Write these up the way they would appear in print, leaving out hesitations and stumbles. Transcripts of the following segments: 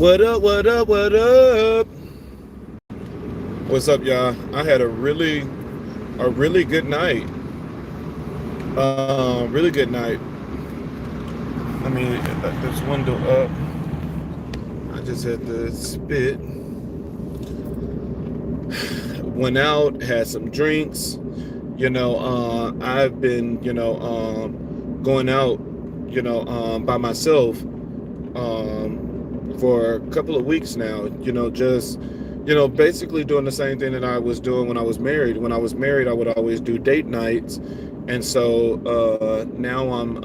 What up, what up, what up? What's up, y'all? I had a really good night. Really good night. I mean, this window up. I just had to spit. Went out, had some drinks. I've been, going out, by myself, for a couple of weeks now. Just basically doing the same thing that I was doing when I was married. When I was married, I would always do date nights, and so now I'm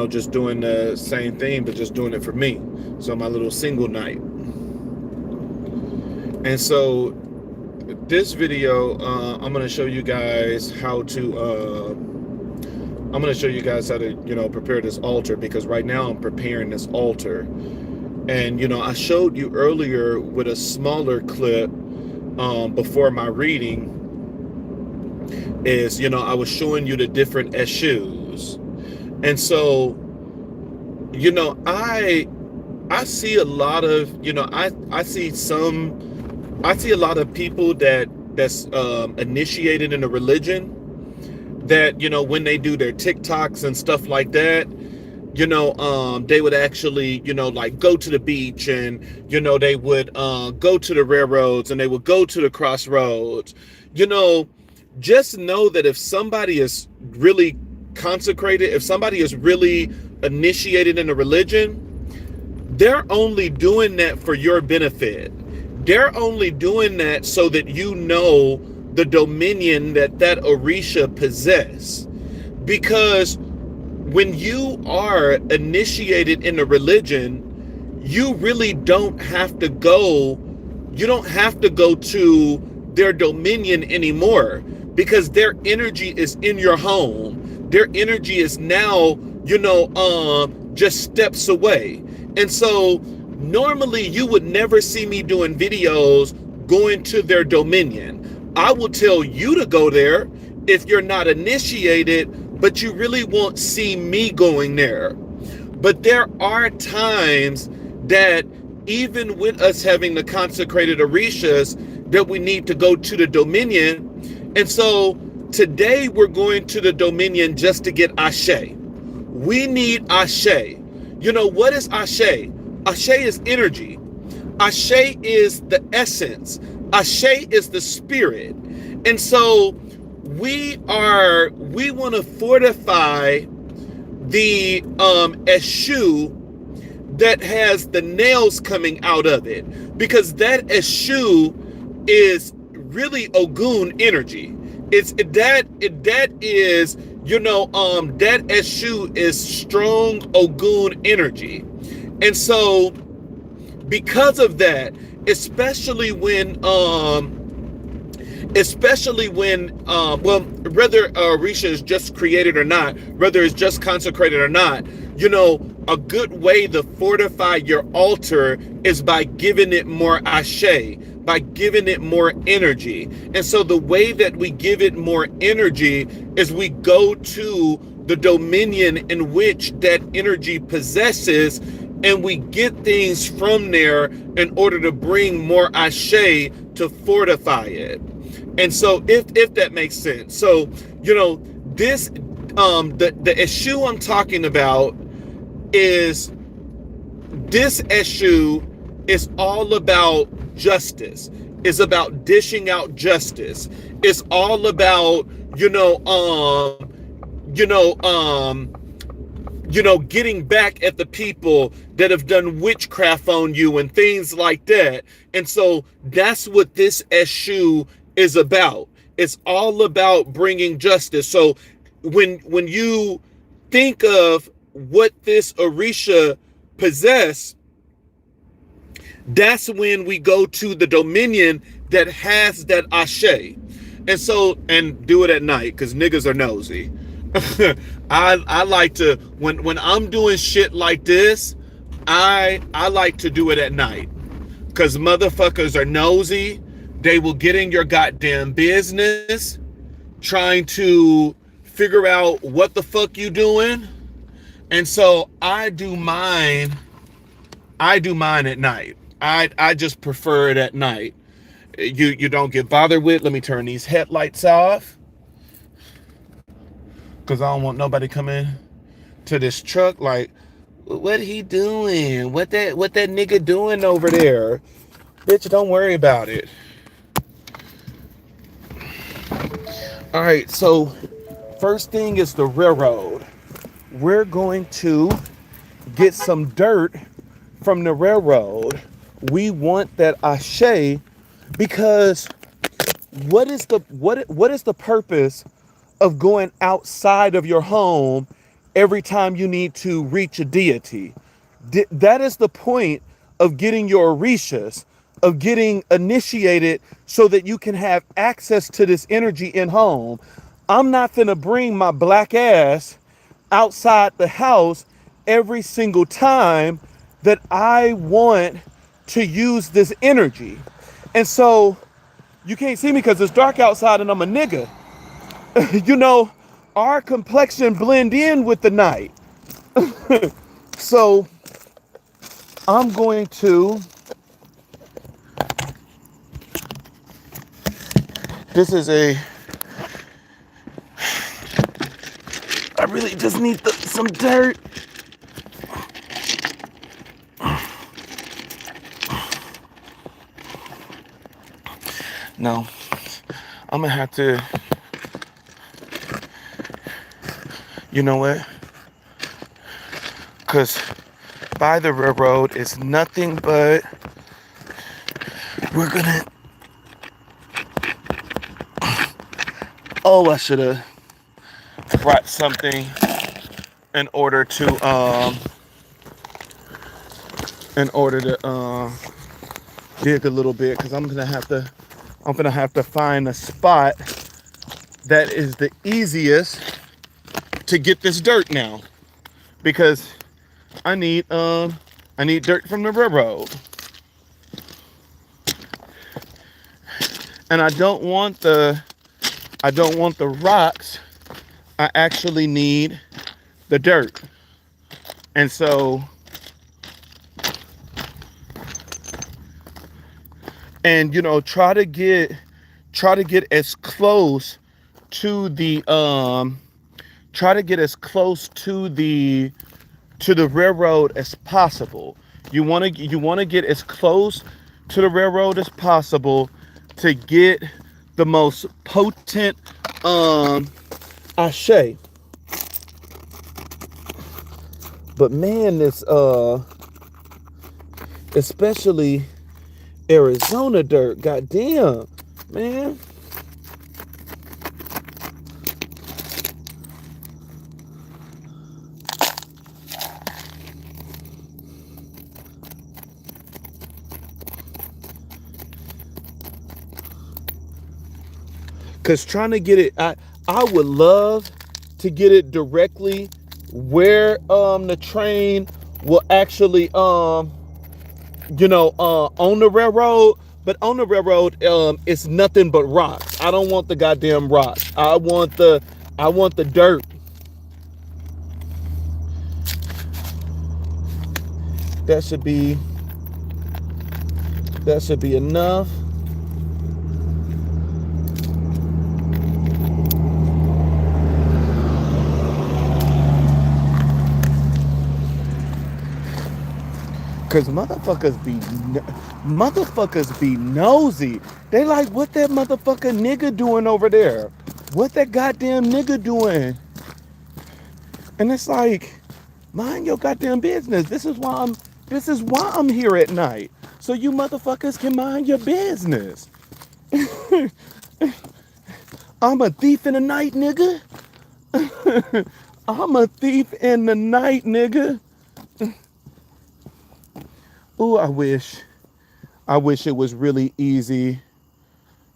just doing the same thing, but just doing it for me. So my little single night. And so this video, I'm going to show you guys how to prepare this altar, because right now I'm preparing this altar. And I showed you earlier with a smaller clip before my reading is I was showing you the different Ashes. And so I see a lot of I see a lot of people that's initiated in a religion, that when they do their TikToks and stuff like that, they would actually like go to the beach, and they would go to the railroads, and they would go to the crossroads. Just know that if somebody is really consecrated, if somebody is really initiated in a religion, they're only doing that for your benefit. They're only doing that so that the dominion that Orisha possess. Because when you are initiated in a religion, you really don't have to go to their dominion anymore, because their energy is in your home. Their energy is now, just steps away. And so normally you would never see me doing videos going to their dominion. I will tell you to go there if you're not initiated, but you really won't see me going there. But there are times that even with us having the consecrated Orishas, that we need to go to the dominion. And so today we're going to the dominion just to get Ashe. We need Ashe. What is Ashe? Ashe is energy. Ashe is the essence. Ashe is the spirit. And so we want to fortify the eschue that has the nails coming out of it, because that eschue is really Ogun energy. That eschue is strong Ogun energy. And so because of that, especially when whether Orisha is just created or not, whether it's just consecrated or not, a good way to fortify your altar is by giving it more Ashe, by giving it more energy. And so the way that we give it more energy is we go to the dominion in which that energy possesses, and we get things from there in order to bring more Ashe to fortify it. And so if that makes sense. So, this the issue I'm talking about is, this issue is all about justice. It's about dishing out justice. It's all about, getting back at the people that have done witchcraft on you and things like that. And so that's what this issue is about. It's all about bringing justice. So when you think of what this Orisha possess, that's when we go to the dominion that has that Ashe. And so, and do it at night, because niggas are nosy. I like to, when I'm doing shit like this, I like to do it at night, because motherfuckers are nosy. They will get in your goddamn business trying to figure out what the fuck you doing. And so I do mine at night. I just prefer it at night. You don't get bothered with. Let me turn these headlights off because I don't want nobody coming to this truck like, what he doing? What that nigga doing over there? Bitch, don't worry about it. All right, so first thing is the railroad. We're going to get some dirt from the railroad. We want that Ashe because what is the purpose of going outside of your home every time you need to reach a deity? That is the point of getting your Orishas, of getting initiated so that you can have access to this energy in home. I'm not gonna bring my black ass outside the house every single time that I want to use this energy. And so you can't see me because it's dark outside and I'm a nigga. You know, our complexion blend in with the night. So I'm going to, this is I really just need some dirt. No, I'm gonna have to, you know what? Because by the railroad is nothing but, we're gonna, oh, I should have brought something in order to dig a little bit, because I'm gonna have to find a spot that is the easiest to get this dirt now, because I need dirt from the railroad, and I don't want the rocks. I actually need the dirt. And so, and you know, try to get as close to the railroad as possible. You want to get as close to the railroad as possible to get the most potent Ashe. But man, this especially Arizona dirt, goddamn, man. Cause trying to get it, I would love to get it directly where the train will actually on the railroad, but on the railroad it's nothing but rocks. I don't want the goddamn rocks. I want the dirt. That should be enough. Cause motherfuckers be nosy. They like, what that motherfucker nigga doing over there? What that goddamn nigga doing? And it's like, mind your goddamn business. This is why I'm here at night. So you motherfuckers can mind your business. I'm a thief in the night, nigga. I'm a thief in the night, nigga. Ooh, I wish it was really easy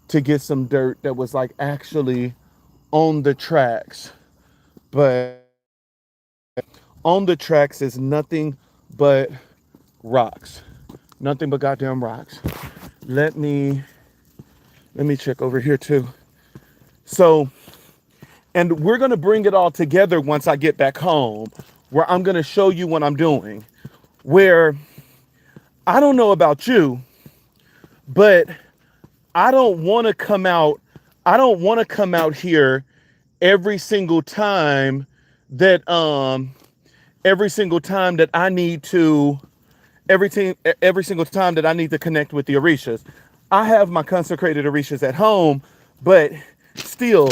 to get some dirt that was like actually on the tracks. But on the tracks is nothing but rocks. Nothing but goddamn rocks. Let me check over here too. So, and we're gonna bring it all together once I get back home. where I'm going to show you what I'm doing, where I don't know about you, but I don't want to come out. I don't want to come out here every single time that I need to every single time that I need to connect with the Orishas. I have my consecrated Orishas at home, but still,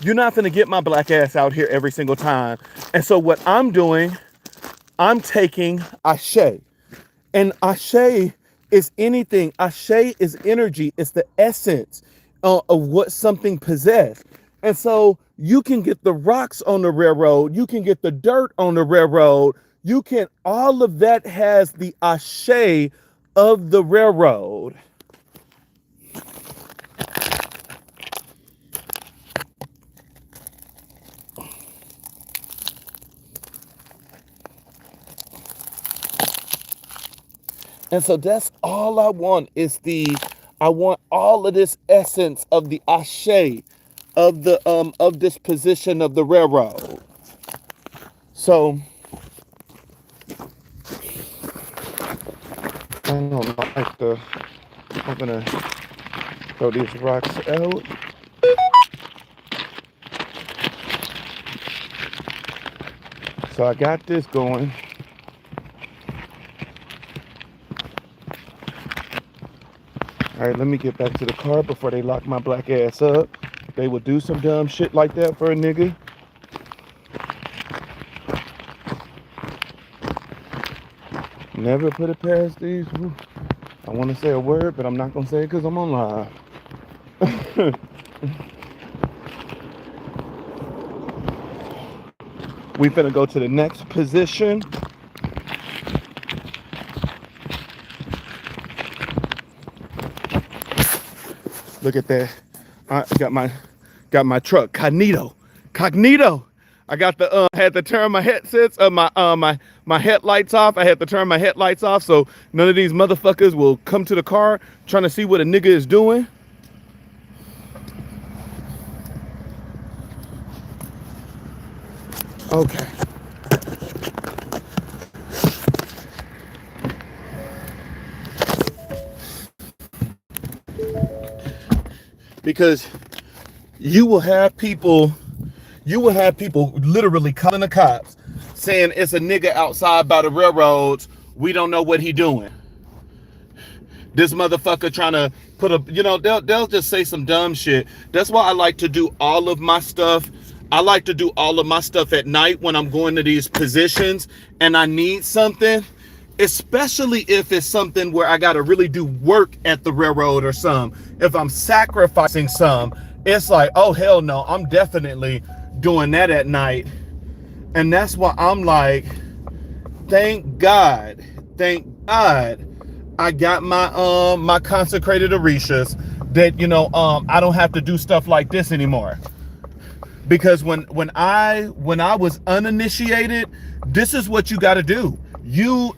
you're not going to get my black ass out here every single time. And so what I'm doing, I'm taking Ashe. And Ashe is anything. Ashe is energy. It's the essence of what something possessed. And so you can get the rocks on the railroad. You can get the dirt on the railroad. You can, all of that has the Ashe of the railroad. And so that's all I want is I want all of this essence of the Ashe of this position of the railroad. So I don't know, I'm gonna throw these rocks out. So I got this going. All right, let me get back to the car before they lock my black ass up. They would do some dumb shit like that for a nigga. Never put it past these. I want to say a word, but I'm not going to say it because I'm on live. We finna go to the next position. Look at that. I got my truck. Cognito. I got the had to turn my headsets my headlights off. I had to turn my headlights off so none of these motherfuckers will come to the car trying to see what a nigga is doing. Okay. Because you will have people literally calling the cops saying it's a nigga outside by the railroads. We don't know what he doing. This motherfucker trying to put a, they'll just say some dumb shit. That's why I like to do all of my stuff. I like to do all of my stuff at night when I'm going to these positions and I need something, especially if it's something where I got to really do work at the railroad or some. If I'm sacrificing some, it's like, oh, hell no, I'm definitely doing that at night. And that's why I'm like, thank God I got my consecrated Orishas that, I don't have to do stuff like this anymore. Because when I was uninitiated, this is what you got to do.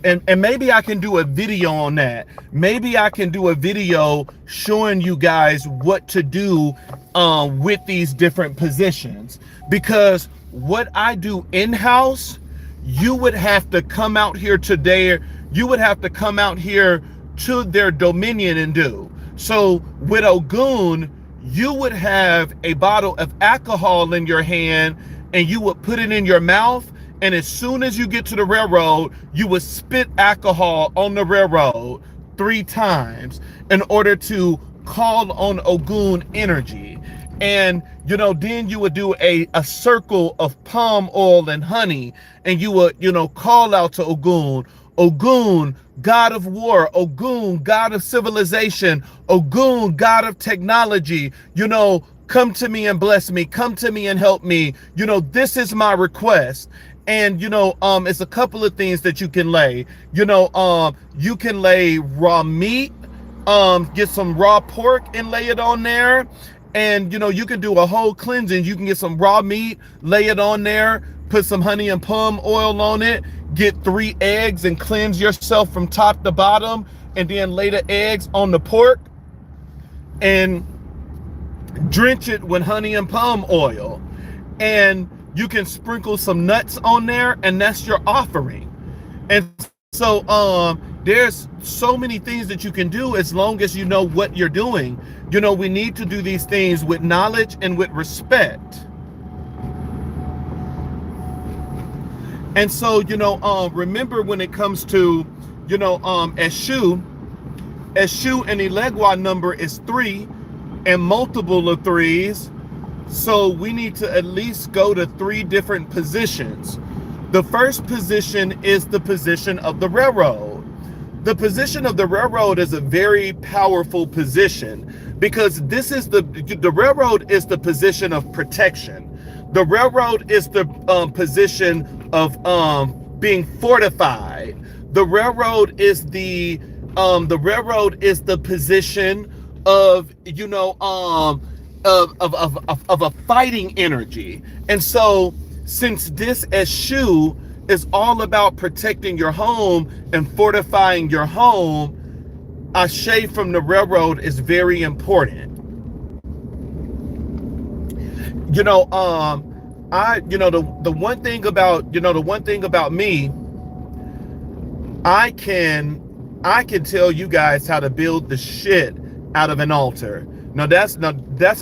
And maybe I can do a video on that. Maybe I can do a video showing you guys what to do with these different positions. Because what I do in-house, you would have to come out here today. You would have to come out here to their dominion and do. So with Ogun, you would have a bottle of alcohol in your hand and you would put it in your mouth. And as soon as you get to the railroad, you would spit alcohol on the railroad 3 times in order to call on Ogun energy. And, then you would do a circle of palm oil and honey. And you would, call out to Ogun. Ogun, God of war. Ogun, God of civilization. Ogun, God of technology. Come to me and bless me. Come to me and help me. This is my request. And, it's a couple of things that you can lay. You can lay raw meat, get some raw pork and lay it on there. And, you can do a whole cleansing. You can get some raw meat, lay it on there, put some honey and palm oil on it, get 3 eggs and cleanse yourself from top to bottom, and then lay the eggs on the pork and drench it with honey and palm oil. And You can sprinkle some nuts on there, and that's your offering. And so there's so many things that you can do as long as you know what you're doing. You know, we need to do these things with knowledge and with respect. And so, you know, remember when it comes to, you know, Ashe and Elegua number is 3 and multiple of 3s. So we need to at least go to 3 different positions. The first position is the position of the railroad. The position of the railroad is a very powerful position because this is the railroad is the position of protection. The railroad is the position of being fortified. The railroad is the position of, you know, of a fighting energy. And so since this Ashe is all about protecting your home and fortifying your home, Ashe from the railroad is very important. You know, the one thing about me, I can tell you guys how to build the shit out of an altar. Now that's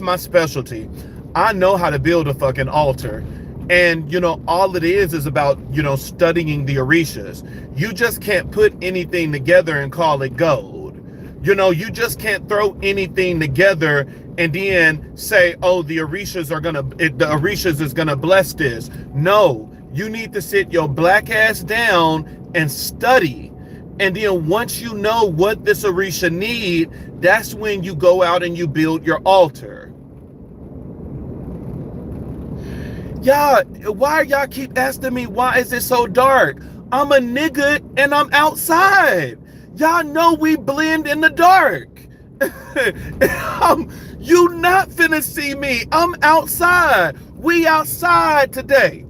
my specialty. I know how to build a fucking altar. And, you know, all it is about, you know, studying the Orishas. You just can't put anything together and call it gold. You know, you just can't throw anything together and then say, oh, the Orishas is gonna bless this. No, you need to sit your black ass down and study. And then once you know what this Orisha need, that's when you go out and you build your altar. Y'all, why y'all keep asking me why is it so dark? I'm a nigga and I'm outside. Y'all know we blend in the dark. You not finna see me. I'm outside. We outside today.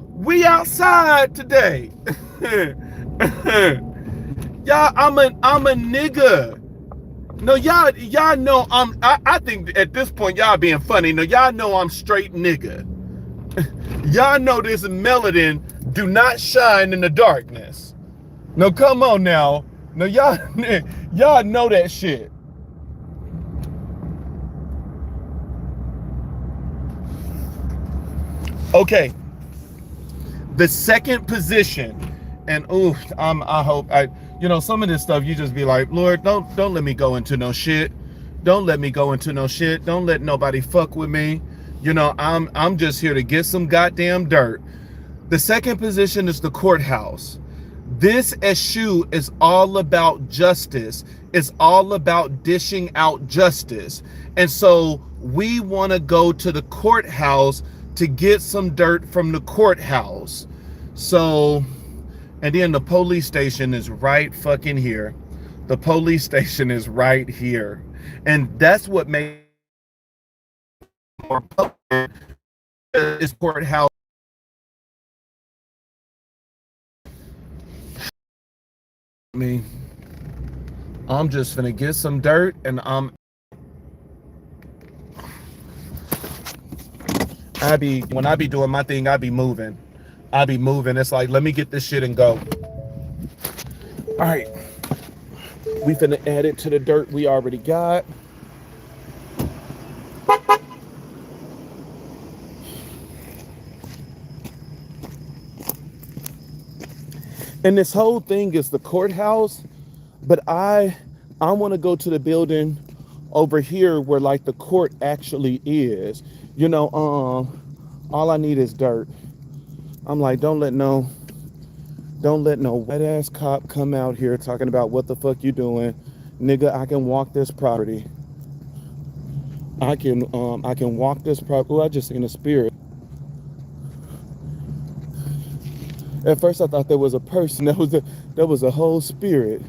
We outside today. Y'all, I'm a nigga. No, y'all know I think at this point y'all being funny. No, y'all know I'm straight nigga. Y'all know this melanin do not shine in the darkness. No, come on now. No, y'all know that shit. Okay. The second position, and I hope you know, some of this stuff you just be like, Lord, don't let me go into no shit. Don't let me go into no shit. Don't let nobody fuck with me. You know, I'm just here to get some goddamn dirt. The second position is the courthouse. This Ashe is all about justice. It's all about dishing out justice. And so we want to go to the courthouse to get some dirt from the courthouse. So, and then the police station is right fucking here. The police station is right here. And that's what makes more public is courthouse. I'm just gonna get some dirt and when I be doing my thing, I be moving. It's like, let me get this shit and go. All right. We finna add it to the dirt we already got. And this whole thing is the courthouse, but I want to go to the building over here where like the court actually is. You know, all I need is dirt. I'm like, don't let no white ass cop come out here talking about what the fuck you doing. Nigga, I can walk this property. I can walk this property. Oh, I just seen a spirit. At first I thought there was a person. That was a whole spirit.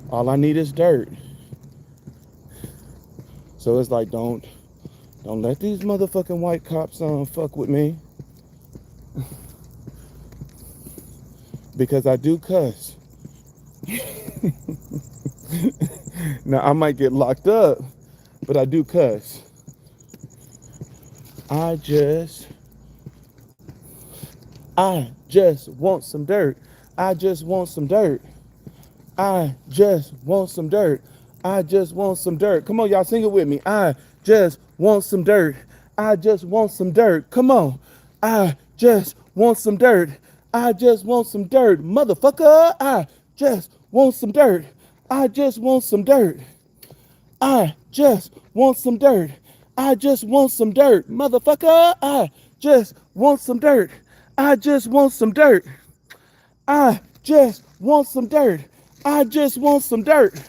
All I need is dirt. So it's like, don't let these motherfucking white cops fuck with me. Because I do cuss. Now I might get locked up, but I do cuss. I just want some dirt. I just want some dirt. I just want some dirt. I just want some dirt. Come on, y'all, sing it with me. I just want some dirt. I just want some dirt. Come on. I just want some dirt. I just want some dirt. Motherfucker, I just want some dirt. I just want some dirt. I just want some dirt. I just want some dirt. Motherfucker, I just want some dirt. I just want some dirt. I just want some dirt. I just want some dirt.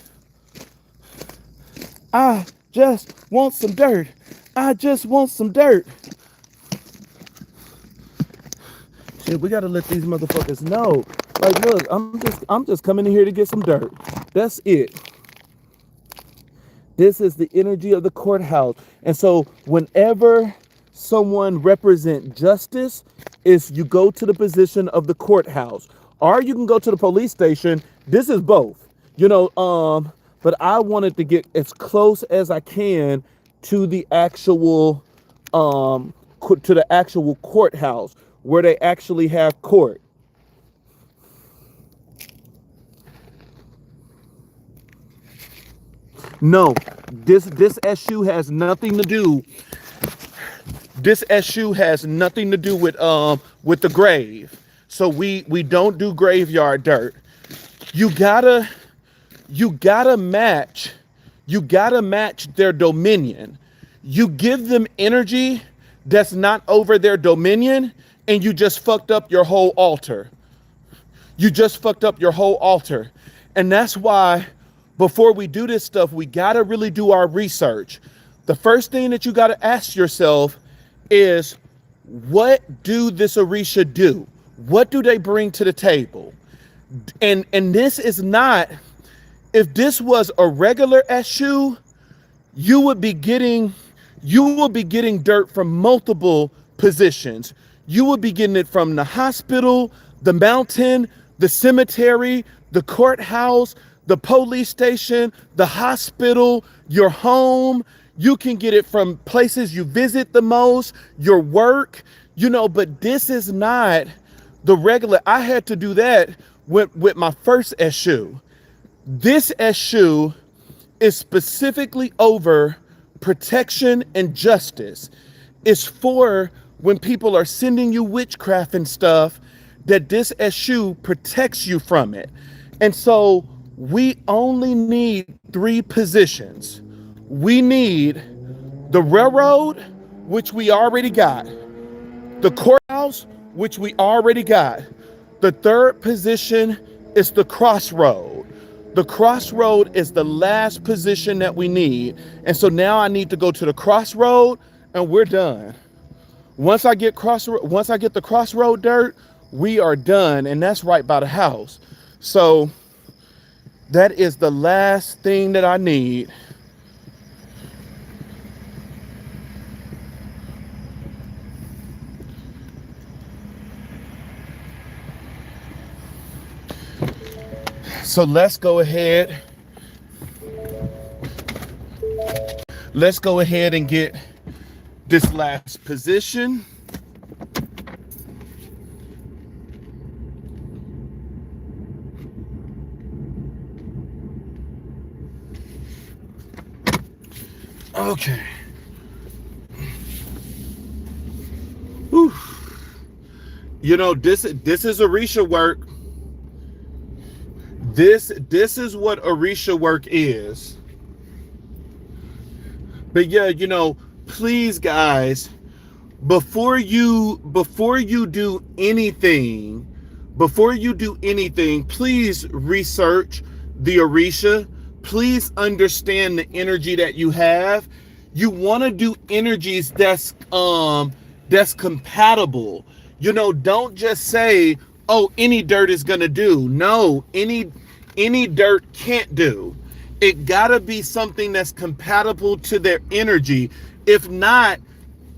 I just want some dirt. I just want some dirt. Shit, we gotta let these motherfuckers know. Like, look, I'm just coming in here to get some dirt. That's it. This is the energy of the courthouse. And so whenever someone represents justice, is you go to the position of the courthouse. Or you can go to the police station. This is both. But I wanted to get as close as I can to the actual courthouse where they actually have court. No, this issue has nothing to do. This issue has nothing to do with the grave. So we don't do graveyard dirt. You gotta match their dominion. You give them energy that's not over their dominion, and you just fucked up your whole altar. You just fucked up your whole altar. And that's why before we do this stuff, we gotta really do our research. The first thing that you gotta ask yourself is, what do this Orisha do? What do they bring to the table? And this is not, if this was a regular issue, you would be getting dirt from multiple positions. You would be getting it from the hospital, the mountain, the cemetery, the courthouse, the police station, the hospital, your home. You can get it from places you visit the most, your work, but this is not the regular. I had to do that with my first issue. This issue is specifically over protection and justice. It's for when people are sending you witchcraft and stuff, that this issue protects you from it. And so we only need 3 positions. We need the railroad, which we already got. The courthouse, which we already got. The third position is the crossroad. The crossroad is the last position that we need. And so now I need to go to the crossroad and we're done. Once I get the crossroad dirt, we are done. And that's right by the house. So that is the last thing that I need. So let's go ahead. Let's go ahead and get this last position. Okay. Whew. This is Orisha work. This is what Orisha work is. But yeah, please guys, before you do anything, please research the Orisha. Please understand the energy that you have. You want to do energies that's compatible. Don't just say, oh, any dirt is gonna do. No, any dirt can't do. It gotta be something that's compatible to their energy. If not,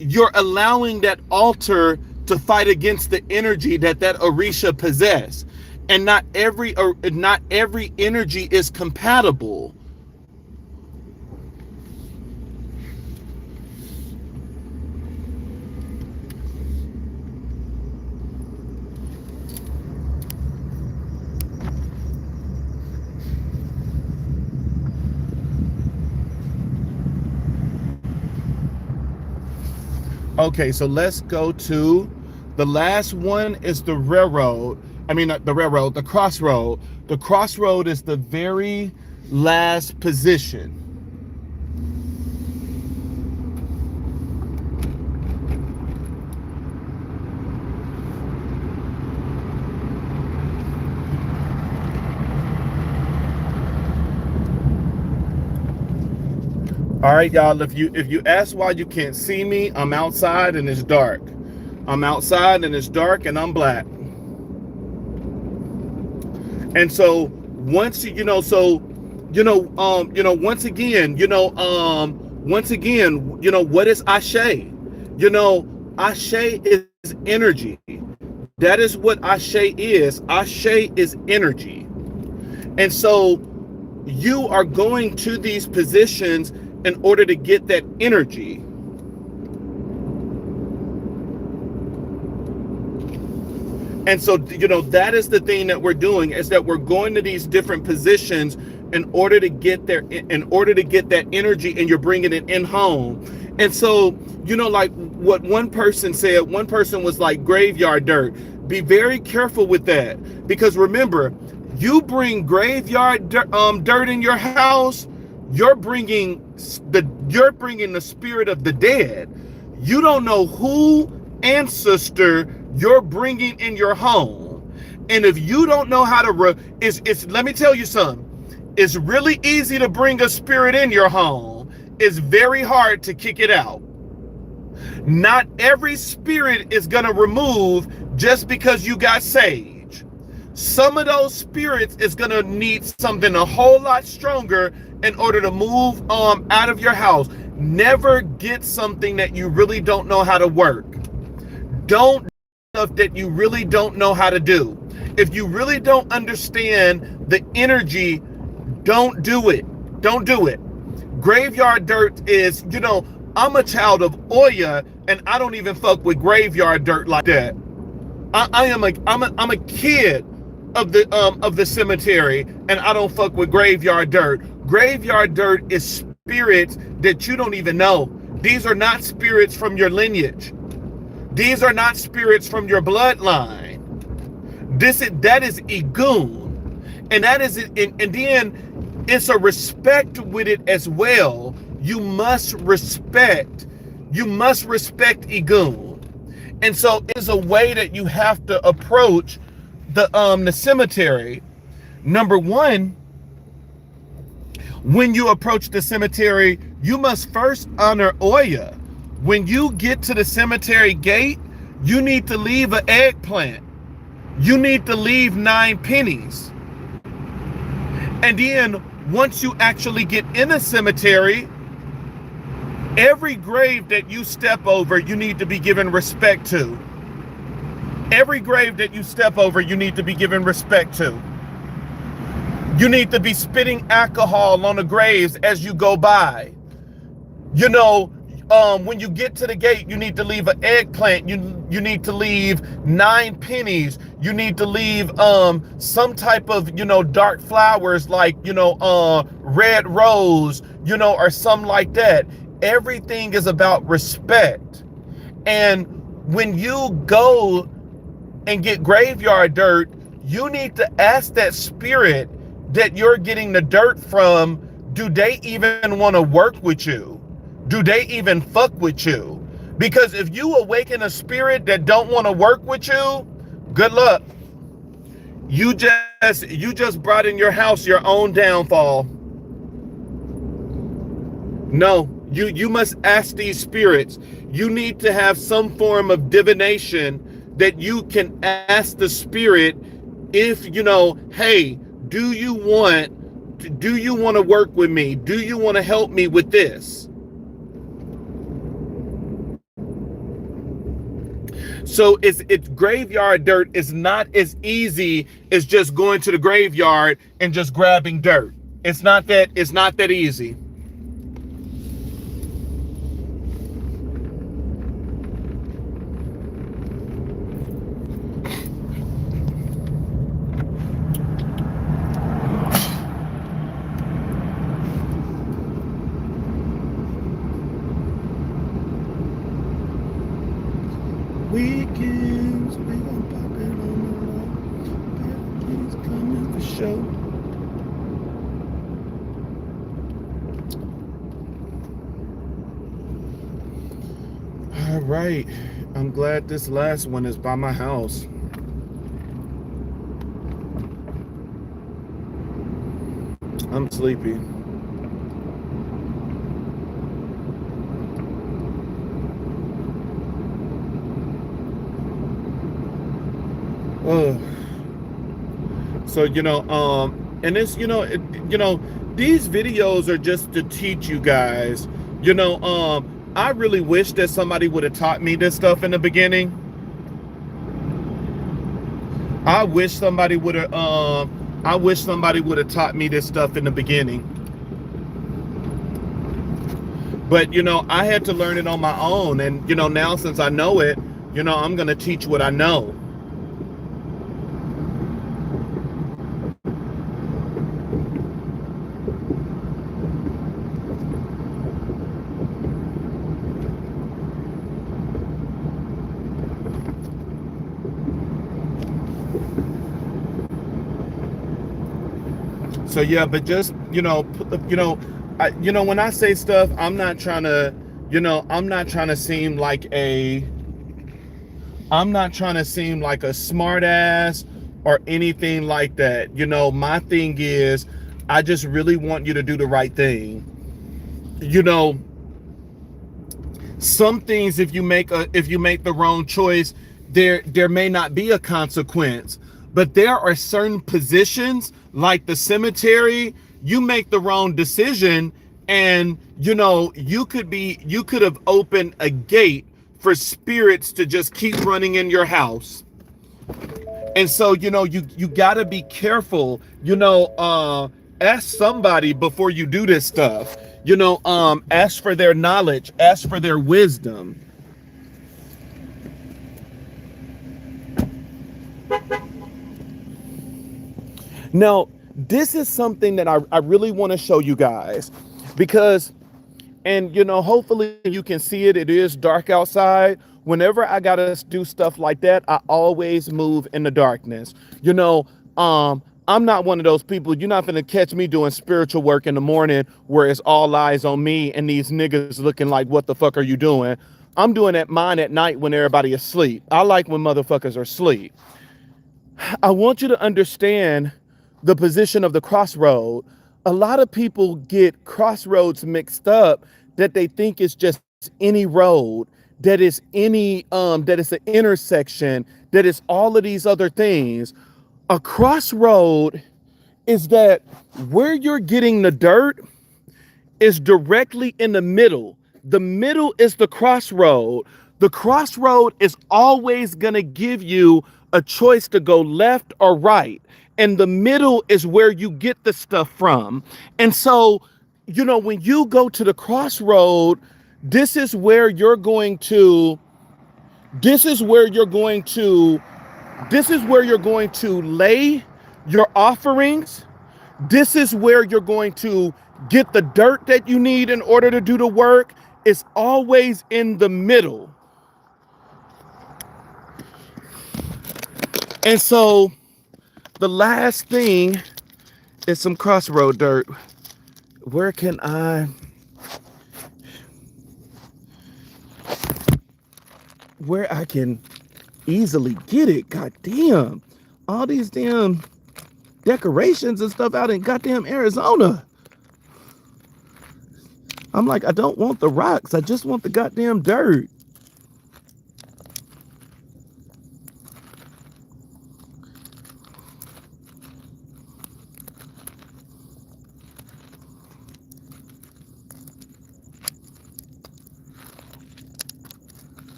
you're allowing that altar to fight against the energy that Orisha possess. And not every energy is compatible. Okay, so let's go to the last one is the railroad. I mean, not the railroad, the crossroad. The crossroad is the very last position. All right, y'all, if you ask why you can't see me, I'm outside and it's dark. I'm outside and it's dark and I'm black. And so once once again, what is Ashe? Ashe is energy. That is what Ashe is. Ashe is energy. And so you are going to these positions in order to get that energy. And so, that is the thing that we're doing, is that we're going to these different positions in order to get that energy, and you're bringing it in home. And so, like what one person said, one person was like, graveyard dirt. Be very careful with that, because remember, you bring graveyard dirt in your house, you're bringing the spirit of the dead. You don't know who ancestor you're bringing in your home. And if you don't know how to let me tell you something. It's really easy to bring a spirit in your home. It's very hard to kick it out. Not every spirit is going to remove just because you got sage. Some of those spirits is going to need something a whole lot stronger in order to move out of your house. Never get something that you really don't know how to work. Don't do stuff that you really don't know how to do. If you really don't understand the energy, don't do it. Don't do it. Graveyard dirt is, I'm a child of Oya, and I don't even fuck with graveyard dirt like that. I'm a kid of the cemetery, and I don't fuck with graveyard dirt. Graveyard dirt is spirits that you don't even know. These are not spirits from your lineage. These are not spirits from your bloodline. That is Igun, and that is it. And then it's a respect with it as well. You must respect Igun. And so it's a way that you have to approach the cemetery. Number one, when you approach the cemetery, you must first honor Oya. When you get to the cemetery gate, you need to leave an eggplant. You need to leave 9 pennies. And then once you actually get in a cemetery, every grave that you step over, you need to be given respect to. Every grave that you step over, you need to be given respect to. You need to be spitting alcohol on the graves as you go by. When you get to the gate, you need to leave an eggplant. You need to leave 9 pennies. You need to leave some type of dark flowers like red rose, or something like that. Everything is about respect. And when you go and get graveyard dirt, you need to ask that spirit that you're getting the dirt from, do they even want to work with you? Do they even fuck with you? Because if you awaken a spirit that don't want to work with you, good luck. You just brought in your house your own downfall. No, you must ask these spirits. You need to have some form of divination that you can ask the spirit if, hey, do you want to work with me? Do you want to help me with this? So it's graveyard dirt is not as easy as just going to the graveyard and just grabbing dirt. It's not that easy. We gon' pop it on the low. He's coming for show. All right. I'm glad this last one is by my house. I'm sleepy. Oh. So, and it's, these videos are just to teach you guys, I really wish that somebody would have taught me this stuff in the beginning. I wish somebody would have taught me this stuff in the beginning. But, I had to learn it on my own. And, now since I know it, I'm going to teach what I know. So yeah, but just when I say stuff, I'm not trying to seem like a smart ass or anything like that. My thing is, I just really want you to do the right thing. Some things, if you make the wrong choice, there may not be a consequence. But there are certain positions, like the cemetery, you make the wrong decision, and you could have opened a gate for spirits to just keep running in your house. And so you gotta be careful. Ask somebody before you do this stuff. Ask for their knowledge, ask for their wisdom. Now, this is something that I really want to show you guys, because, and hopefully you can see it. It is dark outside. Whenever I gotta do stuff like that, I always move in the darkness. I'm not one of those people. You're not gonna catch me doing spiritual work in the morning where it's all eyes on me and these niggas looking like, what the fuck are you doing? I'm doing mine at night when everybody is asleep. I like when motherfuckers are asleep. I want you to understand the position of the crossroad. A lot of people get crossroads mixed up, that they think it's just any road, that is that it's an intersection, that is all of these other things. A crossroad is that where you're getting the dirt is directly in the middle. The middle is the crossroad. The crossroad is always going to give you a choice to go left or right. And the middle is where you get the stuff from. And so, when you go to the crossroad, this is where you're going to lay your offerings. This is where you're going to get the dirt that you need in order to do the work. It's always in the middle. And so the last thing is some crossroad dirt. Where I can easily get it. God damn. All these damn decorations and stuff out in goddamn Arizona. I'm like, I don't want the rocks. I just want the goddamn dirt.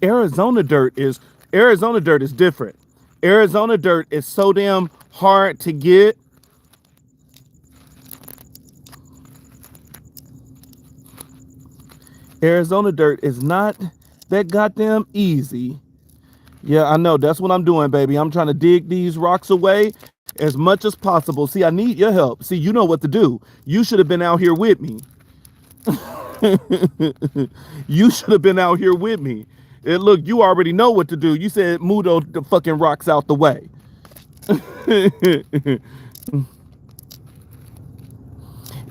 Arizona dirt is different. Arizona dirt is so damn hard to get. Arizona dirt is not that goddamn easy. Yeah, I know. That's what I'm doing, baby. I'm trying to dig these rocks away as much as possible. See, I need your help. See, you know what to do. You should have been out here with me. You should have been out here with me. And look, you already know what to do. You said move the fucking rocks out the way.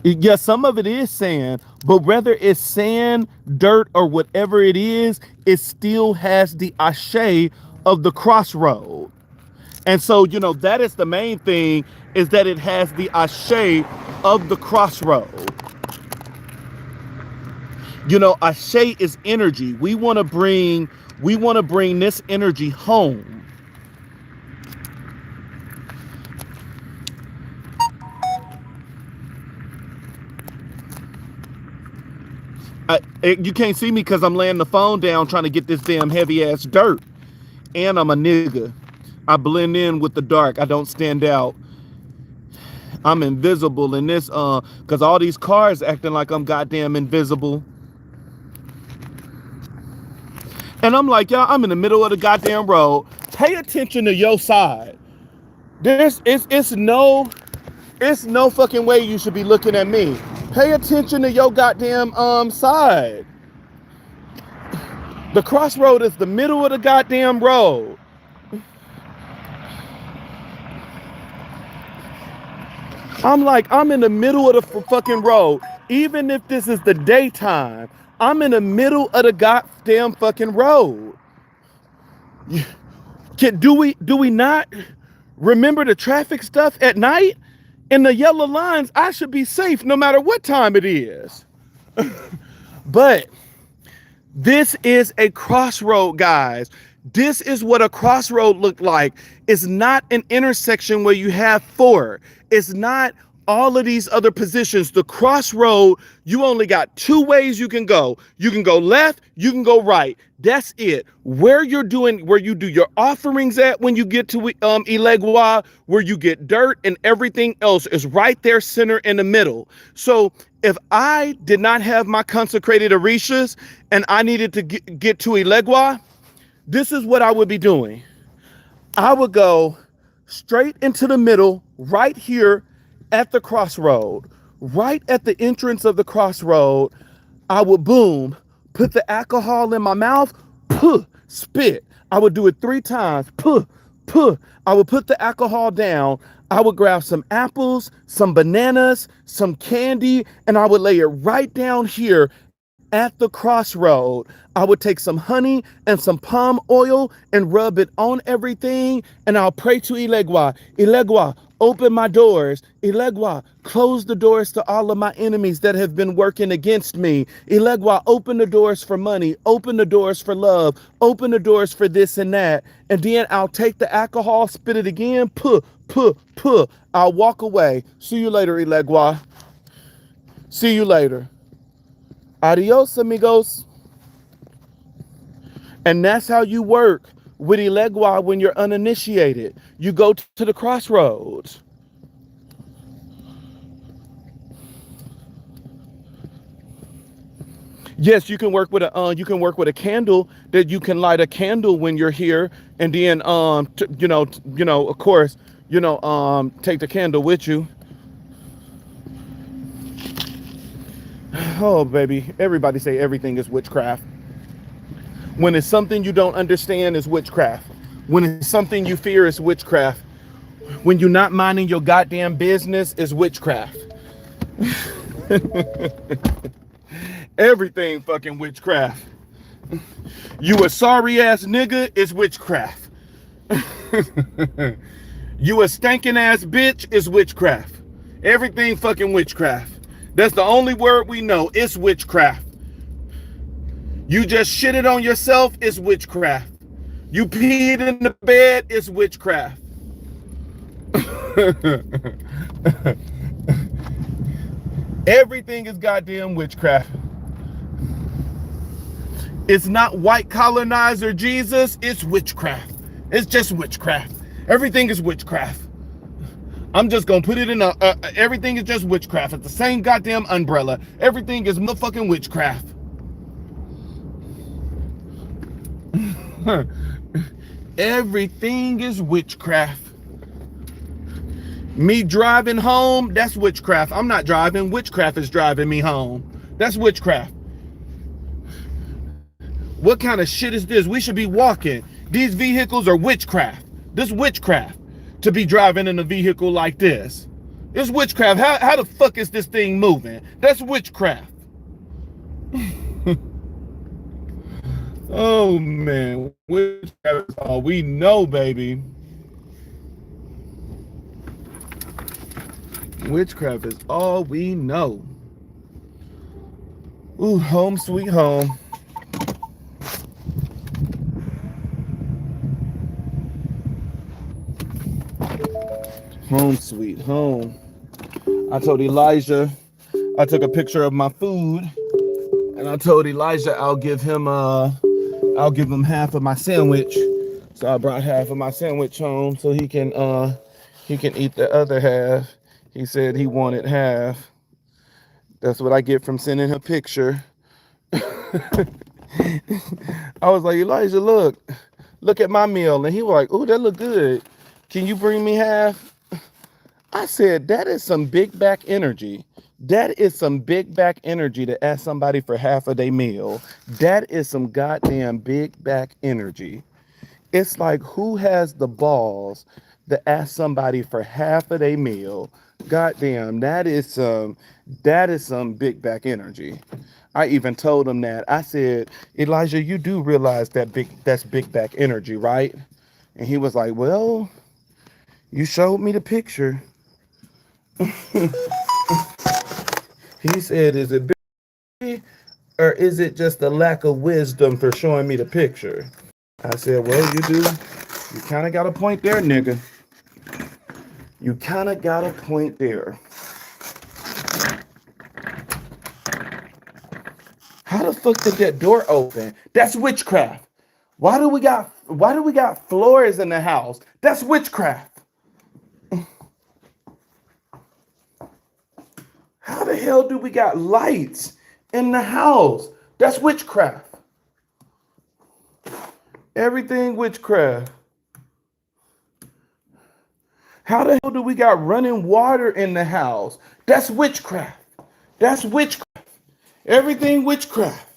Yeah, some of it is sand, but whether it's sand, dirt, or whatever it is, it still has the Ashe of the crossroad. And so, that is the main thing, is that it has the Ashe of the crossroad. Ashe is energy. We want to bring this energy home. You can't see me because I'm laying the phone down trying to get this damn heavy ass dirt. And I'm a nigga. I blend in with the dark. I don't stand out. I'm invisible in this, because all these cars acting like I'm goddamn invisible. And I'm like, y'all, I'm in the middle of the goddamn road. Pay attention to your side. It's no fucking way you should be looking at me. Pay attention to your goddamn side. The crossroad is the middle of the goddamn road. I'm in the middle of the fucking road. Even if this is the daytime, I'm in the middle of the goddamn fucking road. Do we not remember the traffic stuff at night? In the yellow lines, I should be safe no matter what time it is. But this is a crossroad, guys. This is what a crossroad looked like. It's not an intersection where you have four. It's not all of these other positions. The crossroad, you only got two ways you can go. You can go left, you can go right. That's it. Where you do your offerings at when you get to Ilegua, where you get dirt and everything else is right there center in the middle. So if I did not have my consecrated Orishas and I needed to get to Ilegua, this is what I would be doing. I would go straight into the middle, right here at the crossroad, right at the entrance of the crossroad. I would boom, put the alcohol in my mouth, puh, spit. I would do it 3 times, puh, puh. I would put the alcohol down. I would grab some apples, some bananas, some candy, and I would lay it right down here at the crossroad. I would take some honey and some palm oil and rub it on everything, and I'll pray to Ilegua. Ilegua, open my doors. Ilegua, close the doors to all of my enemies that have been working against me. Ilegua, open the doors for money. Open the doors for love. Open the doors for this and that. And then I'll take the alcohol, spit it again, puh, puh, puh. I'll walk away. See you later, Ilegua. See you later. Adios, amigos. And that's how you work with Ilegua when you're uninitiated. You go to the crossroads. Yes, you can work with a candle. That you can light a candle when you're here, and then of course, take the candle with you. Oh, baby, everybody say everything is witchcraft. When it's something you don't understand, is witchcraft. When it's something you fear, is witchcraft. When you're not minding your goddamn business, is witchcraft. Everything fucking witchcraft. You a sorry ass nigga, is witchcraft. You a stinking ass bitch, is witchcraft. Everything fucking witchcraft. That's the only word we know. It's witchcraft. You just shitted on yourself, it's witchcraft. You peed in the bed, it's witchcraft. Everything is goddamn witchcraft. It's not white colonizer Jesus, it's witchcraft. It's just witchcraft. Everything is witchcraft. I'm just gonna put it in everything is just witchcraft. It's the same goddamn umbrella. Everything is motherfucking witchcraft. Everything is witchcraft. Me driving home, that's witchcraft. I'm not driving. Witchcraft is driving me home. That's witchcraft. What kind of shit is this? We should be walking. These vehicles are witchcraft. This witchcraft to be driving in a vehicle like this. It's witchcraft. How the fuck is this thing moving? That's witchcraft. Oh man, witchcraft is all we know, baby. Witchcraft is all we know. Ooh, home sweet home. Home sweet home. I told Elijah I took a picture of my food, and I told Elijah I'll give him half of my sandwich. So I brought half of my sandwich home so he can eat the other half. He said he wanted half. That's what I get from sending him a picture. I was like, Elijah, look at my meal. And he was like, ooh, that look good. Can you bring me half? I said, that is some big back energy. That is some big back energy to ask somebody for half of their meal. That is some goddamn big back energy. It's like, who has the balls to ask somebody for half of their meal? Goddamn, that is some big back energy. I even told him that. I said, Elijah, you do realize that's big back energy, right? And he was like, well, you showed me the picture. He said, is it big or is it just a lack of wisdom for showing me the picture? I said, well, you kind of got a point there, nigga. You kind of got a point there. How the fuck did that door open? That's witchcraft. Why do we got floors in the house? That's witchcraft. How the hell do we got lights in the house? That's witchcraft. Everything witchcraft. How the hell do we got running water in the house? That's witchcraft. That's witchcraft. Everything witchcraft.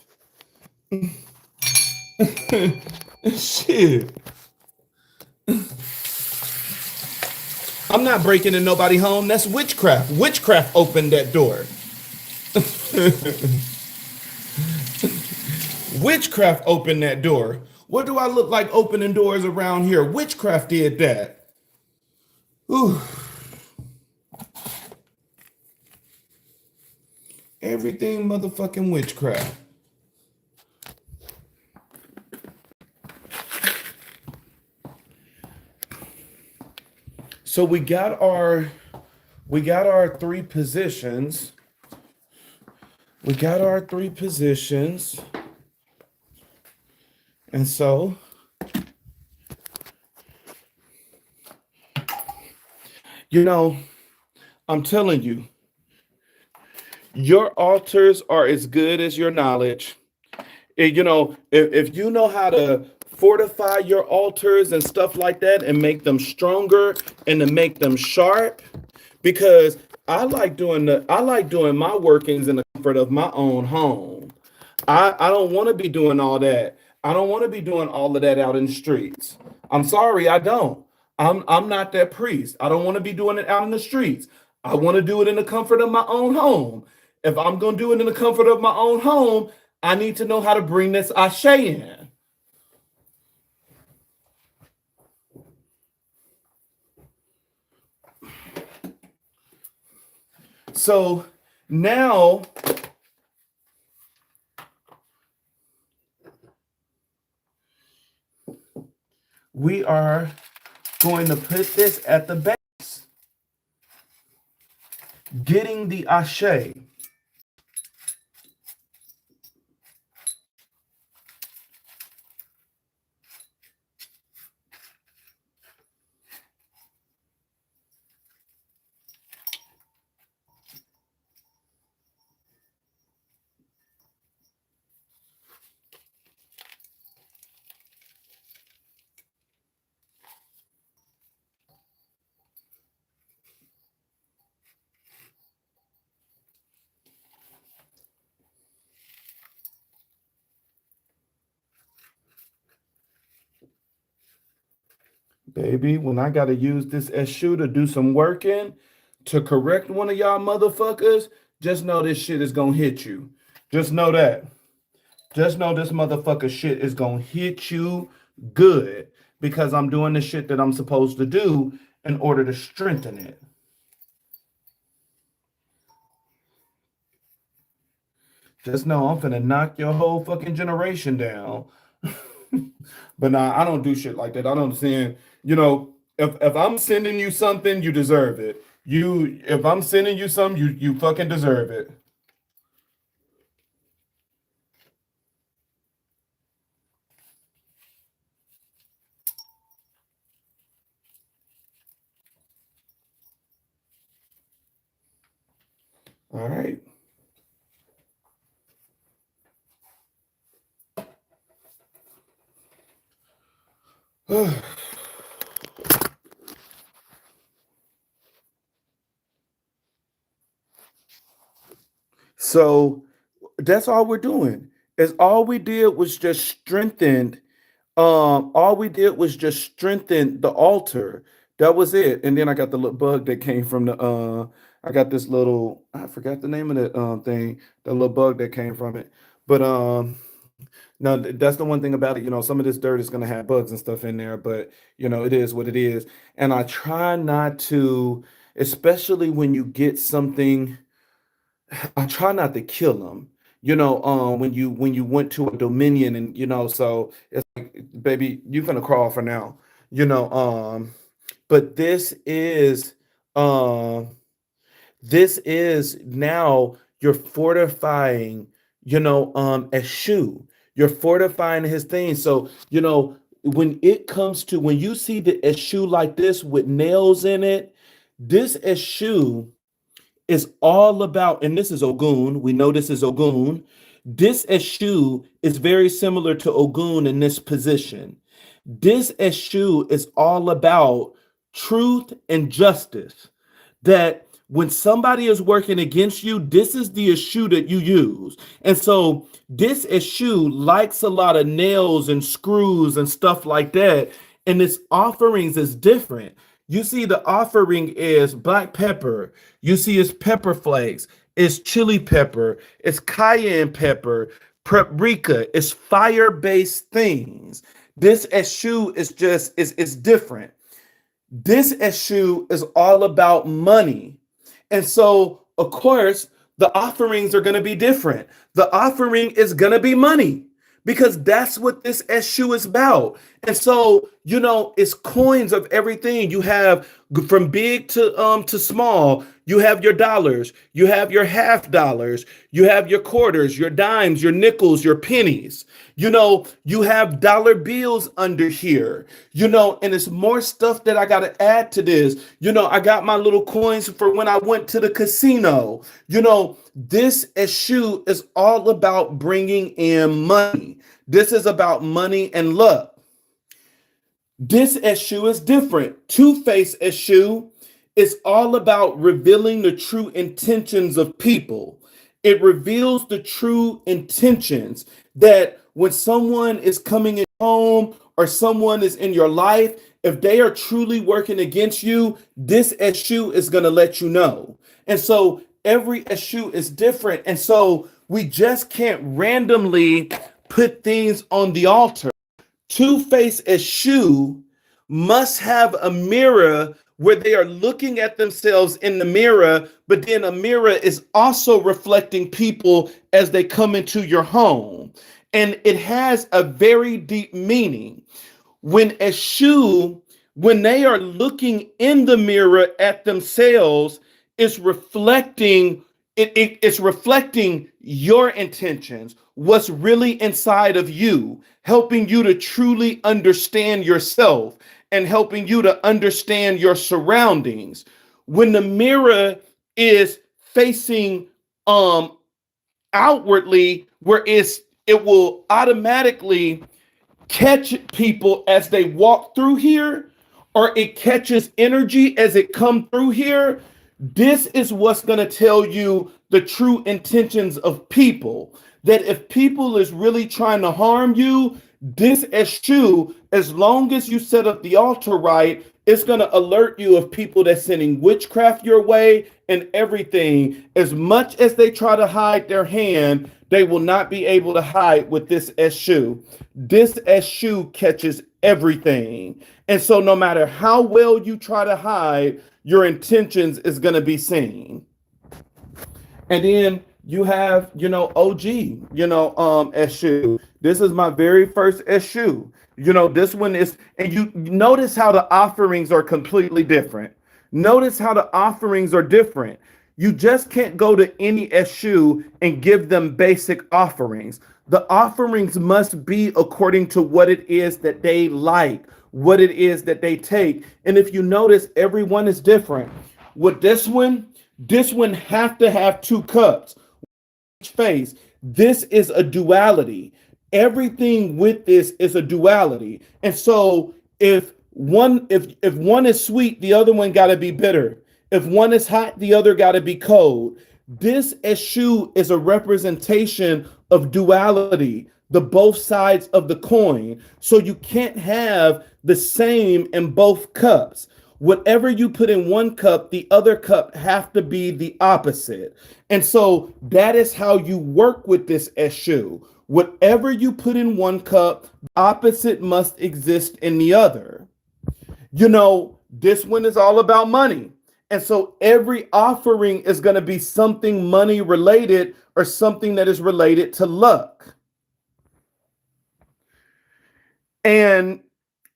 Shit. I'm not breaking in nobody's home. That's witchcraft. Witchcraft opened that door. Witchcraft opened that door. What do I look like opening doors around here? Witchcraft did that. Ooh. Everything motherfucking witchcraft. So we got our three positions. We got our three positions. And so I'm telling you, your altars are as good as your knowledge. If you know how to fortify your altars and stuff like that and make them stronger and to make them sharp, because I like doing my workings in the comfort of my own home. I don't want to be doing all that. I don't want to be doing all of that out in the streets. I'm sorry, I don't. I'm not that priest. I don't want to be doing it out in the streets. I want to do it in the comfort of my own home. If I'm going to do it in the comfort of my own home, I need to know how to bring this Ashe in. So now we are going to put this at the base, getting the Ashe. Baby, when I gotta use this SU to do some working to correct one of y'all motherfuckers, just know this shit is gonna hit you. Just know that. Just know this motherfucker shit is gonna hit you good because I'm doing the shit that I'm supposed to do in order to strengthen it. Just know I'm finna knock your whole fucking generation down. But nah, I don't do shit like that. I don't understand. If I'm sending you something, you deserve it. If I'm sending you something, you fucking deserve it. All right. So that's all we're doing. Is all we did was just strengthened. All we did was just strengthen the altar. That was it. And then I got the little bug that came from the I got this little, I forgot the name of that thing, the little bug that came from it. But no, that's the one thing about it. Some of this dirt is gonna have bugs and stuff in there, but it is what it is. And I try not to, especially when you get something, I try not to kill them. When you went to a dominion, and so it's like, baby, you gonna crawl for now. You know, but um this is now you're fortifying, a shoe. You're fortifying his thing. So, when it comes to when you see a shoe like this with nails in it, this shoe is all about, and this is Ogun. We know this is Ogun. This Eshu is very similar to Ogun in this position. This Eshu is all about truth and justice. That when somebody is working against you, this is the issue that you use. And so this issue likes a lot of nails and screws and stuff like that. And its offerings is different. You see, the offering is black pepper. You see, it's pepper flakes. It's chili pepper. It's cayenne pepper, paprika. It's fire-based things. This issue is different. This issue is all about money. And so, of course, the offerings are going to be different. The offering is going to be money because that's what this issue is about. And so, it's coins of everything. You have from big to small. You have your dollars, you have your half dollars, you have your quarters, your dimes, your nickels, your pennies. You have dollar bills under here, and it's more stuff that I got to add to this. I got my little coins for when I went to the casino. This issue is all about bringing in money. This is about money and luck. This issue is different. Two-face issue is all about revealing the true intentions of people. It reveals the true intentions that when someone is coming in home or someone is in your life, if they are truly working against you, this issue is going to let you know. And so every issue is different. And so we just can't randomly put things on the altar. Two-face issue must have a mirror where they are looking at themselves in the mirror, but then a mirror is also reflecting people as they come into your home. And it has a very deep meaning. When they are looking in the mirror at themselves, it's reflecting it's reflecting your intentions, what's really inside of you, helping you to truly understand yourself and helping you to understand your surroundings. When the mirror is facing outwardly, where it will automatically catch people as they walk through here, or it catches energy as it come through here. This is what's going to tell you the true intentions of people. That if people is really trying to harm you, This eschew, as long as you set up the altar right, it's going to alert you of people that's sending witchcraft your way and everything. As much as they try to hide their hand, they will not be able to hide with this eschew. This eschew catches everything. And so no matter how well you try to hide, your intentions is going to be seen. And then you have, OG, eschew. This is my very first eschew. This one is, and you notice how the offerings are completely different. Notice how the offerings are different. You just can't go to any eschew and give them basic offerings. The offerings must be according to what it is that they like, what it is that they take. And if you notice, everyone is different. With this one have to have 2 cups each face. This is a duality. Everything with this is a duality. And so if one is sweet, the other one got to be bitter. If one is hot, the other got to be cold. This eschew is a representation of duality, the both sides of the coin. So you can't have the same in both cups. Whatever you put in one cup, the other cup have to be the opposite. And so that is how you work with this eschew. Whatever you put in one cup, opposite must exist in the other. This one is all about money. And so every offering is going to be something money related or something that is related to luck. And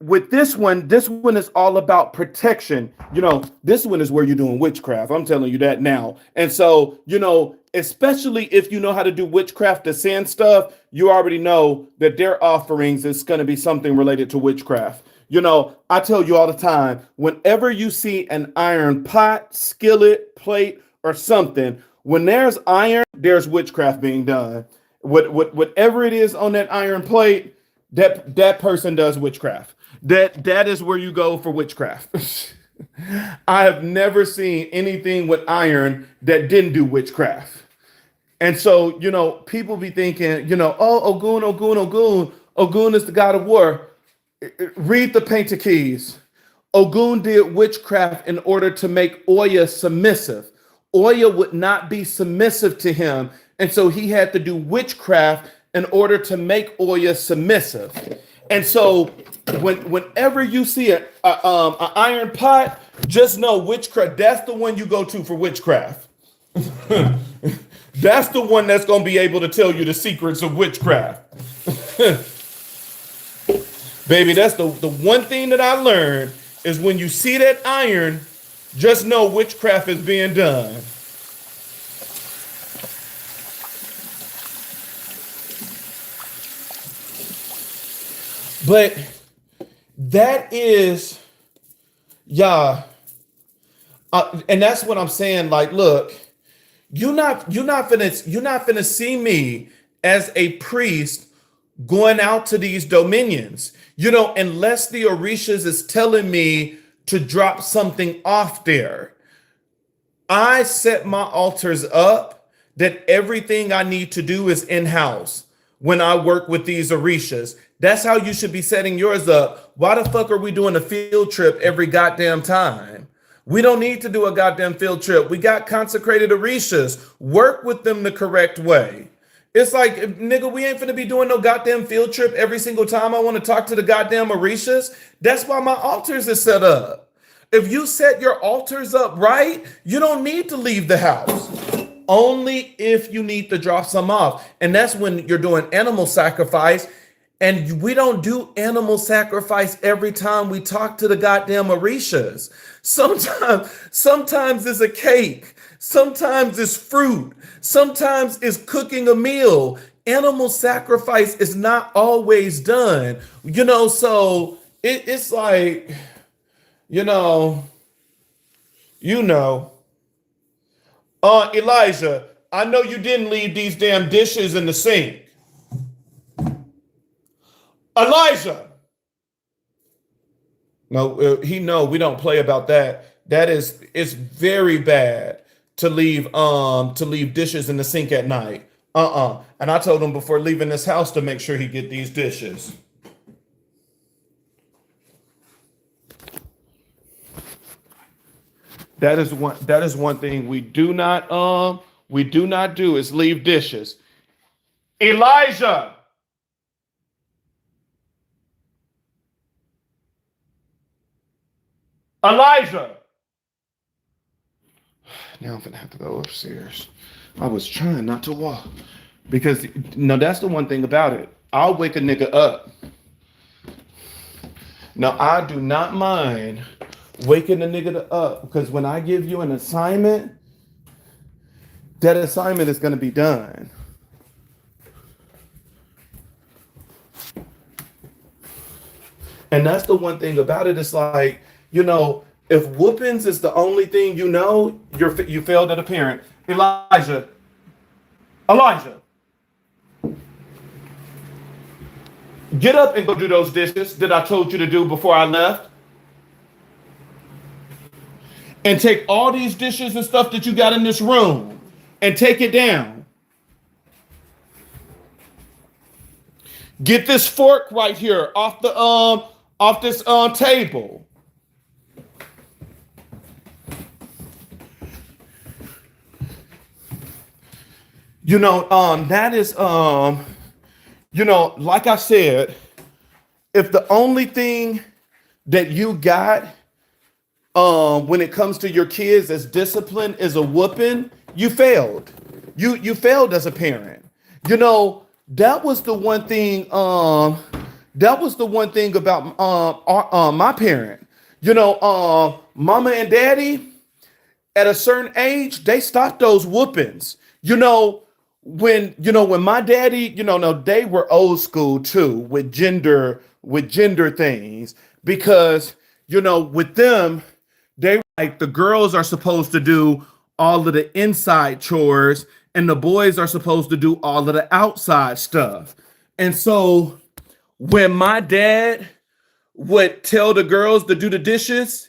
with this one is all about protection. This one is where you're doing witchcraft. I'm telling you that now. And so, especially if you know how to do witchcraft to send stuff, you already know that their offerings is going to be something related to witchcraft. I tell you all the time, whenever you see an iron pot, skillet, plate, or something, when there's iron, there's witchcraft being done. Whatever it is on that iron plate, that person does witchcraft. That is where you go for witchcraft. I have never seen anything with iron that didn't do witchcraft. And so, people be thinking, oh, Ogun is the god of war. Read the Painted Keys. Ogun did witchcraft in order to Make Oya submissive. Oya would not be submissive to him. And so he had to do witchcraft in order to make Oya submissive. And so whenever you see an iron pot, just know witchcraft. That's the one you go to for witchcraft. That's the one that's going to be able to tell you the secrets of witchcraft. Baby, that's the one thing that I learned is when you see that iron, just know witchcraft is being done. But that is, and that's what I'm saying. Like, look, you're not finna see me as a priest going out to these dominions, unless the Orishas is telling me to drop something off there. I set my altars up that everything I need to do is in-house when I work with these Orishas. That's how you should be setting yours up. Why the fuck are we doing a field trip every goddamn time? We don't need to do a goddamn field trip. We got consecrated Orishas. Work with them the correct way. It's like, nigga, we ain't finna be doing no goddamn field trip every single time I want to talk to the goddamn Orishas. That's why my altars is set up. If you set your altars up right, you don't need to leave the house. Only if you need to drop some off. And that's when you're doing animal sacrifice. And we don't do animal sacrifice every time we talk to the goddamn Orishas. Sometimes it's a cake. Sometimes it's fruit. Sometimes it's cooking a meal. Animal sacrifice is not always done. So it's like, Elijah, I know you didn't leave these damn dishes in the sink. Elijah. No, we don't play about that. It's very bad to leave dishes in the sink at night. And I told him before leaving this house to make sure he get these dishes. That is one thing we do not do is leave dishes. Elijah, Elijah. Now I'm gonna have to go upstairs. I was trying not to walk because no, that's the one thing about it. I'll wake a nigga up. Now I do not mind waking a nigga up because when I give you an assignment, that assignment is gonna be done. And that's the one thing about it. It's like, if whoopings is the only thing you failed at a parent. Elijah, get up and go do those dishes that I told you to do before I left. And take all these dishes and stuff that you got in this room and take it down. Get this fork right here off this table. That is like I said, if the only thing that you got when it comes to your kids as discipline is a whooping, you failed. You failed as a parent. That was the one thing. That was the one thing about my parent. Mama and daddy at a certain age they stopped those whoopings. When my daddy, no, they were old school too with gender things because with them they like the girls are supposed to do all of the inside chores and the boys are supposed to do all of the outside stuff. And so when my dad would tell the girls to do the dishes,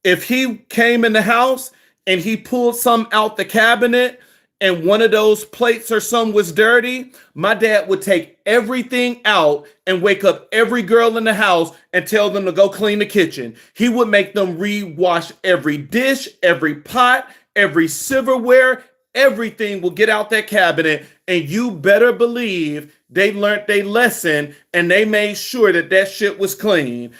if he came in the house and he pulled some out the cabinet and one of those plates or some was dirty, my dad would take everything out and wake up every girl in the house and tell them to go clean the kitchen. He would make them rewash every dish, every pot, every silverware, everything will get out that cabinet. And you better believe they learned their lesson and they made sure that that shit was clean.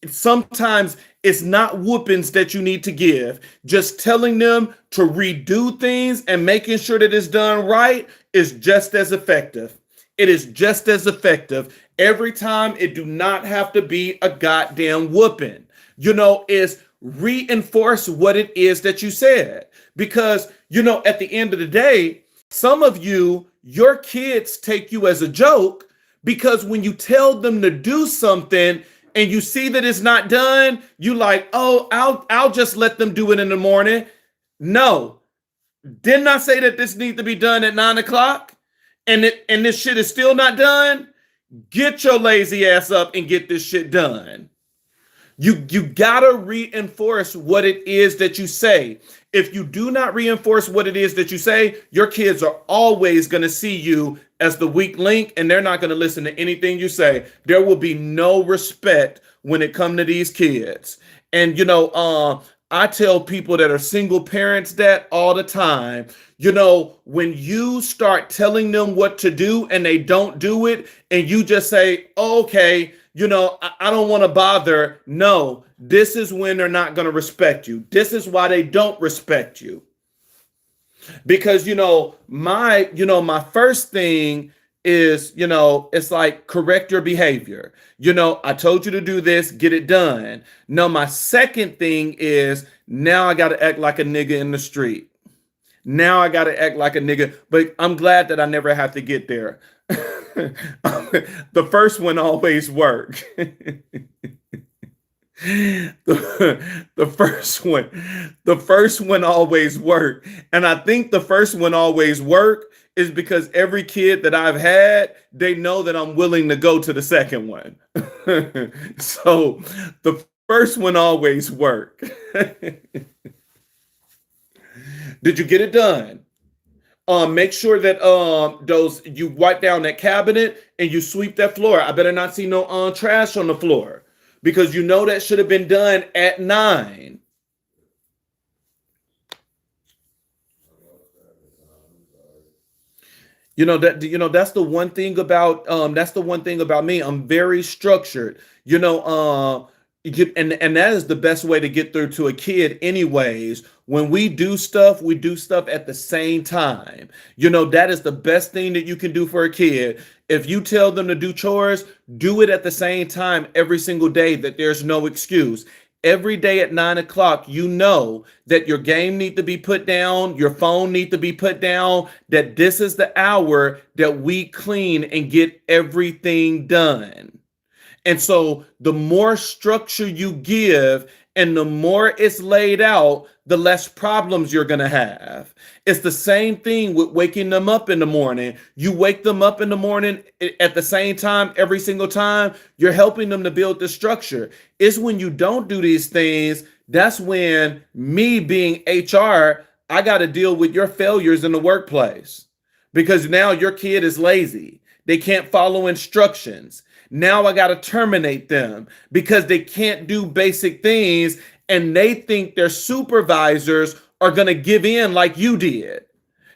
Sometimes it's not whoopings that you need to give. Just telling them to redo things and making sure that it's done right is just as effective. It is just as effective every time. It do not have to be a goddamn whooping. It's reinforce what it is that you said. Because, at the end of the day, some of your kids take you as a joke because when you tell them to do something and you see that it's not done, you like, oh, I'll just let them do it in the morning. No, didn't I say that this needs to be done at 9 o'clock? And this shit is still not done? Get your lazy ass up and get this shit done. You gotta reinforce what it is that you say. If you do not reinforce what it is that you say, your kids are always going to see you as the weak link and they're not going to listen to anything you say. There will be no respect when it comes to these kids. And, I tell people that are single parents that all the time. When you start telling them what to do and they don't do it and you just say, oh, okay, I don't want to bother. No, this is when they're not going to respect you. This is why they don't respect you. Because, my first thing is, it's like correct your behavior. I told you to do this, get it done. No, my second thing is now I got to act like a nigga in the street. Now I got to act like a nigga, but I'm glad that I never have to get there. The first one always worked. The first one always worked. And I think the first one always worked is because every kid that I've had, they know that I'm willing to go to the second one. So the first one always worked. Did you get it done? Make sure that you wipe down that cabinet and you sweep that floor. I better not see no trash on the floor because that should have been done at 9. That's the one thing about me. I'm very structured. And that is the best way to get through to a kid anyways. When we do stuff at the same time. That is the best thing that you can do for a kid. If you tell them to do chores, do it at the same time every single day, that there's no excuse. Every day at 9 o'clock, you know that your game need to be put down, your phone need to be put down, that this is the hour that we clean and get everything done. And so the more structure you give and the more it's laid out, the less problems you're going to have. It's the same thing with waking them up in the morning. You wake them up in the morning at the same time every single time, you're helping them to build the structure. It's when you don't do these things, that's when me being HR, I got to deal with your failures in the workplace because now your kid is lazy. They can't follow instructions. Now I got to terminate them because they can't do basic things and they think their supervisors are going to give in like you did.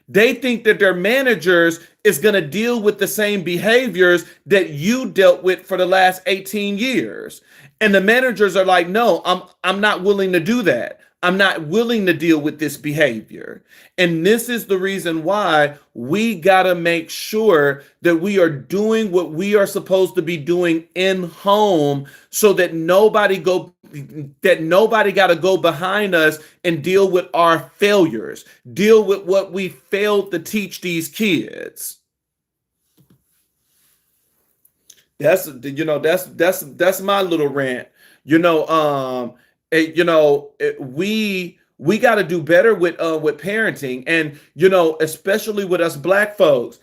They think that their managers is going to deal with the same behaviors that you dealt with for the last 18 years. And the managers are like, no, I'm not willing to do that. I'm not willing to deal with this behavior. And this is the reason why we got to make sure that we are doing what we are supposed to be doing in home so that nobody got to go behind us and deal with our failures, deal with what we failed to teach these kids. That's my little rant. We got to do better with parenting, and especially with us black folks.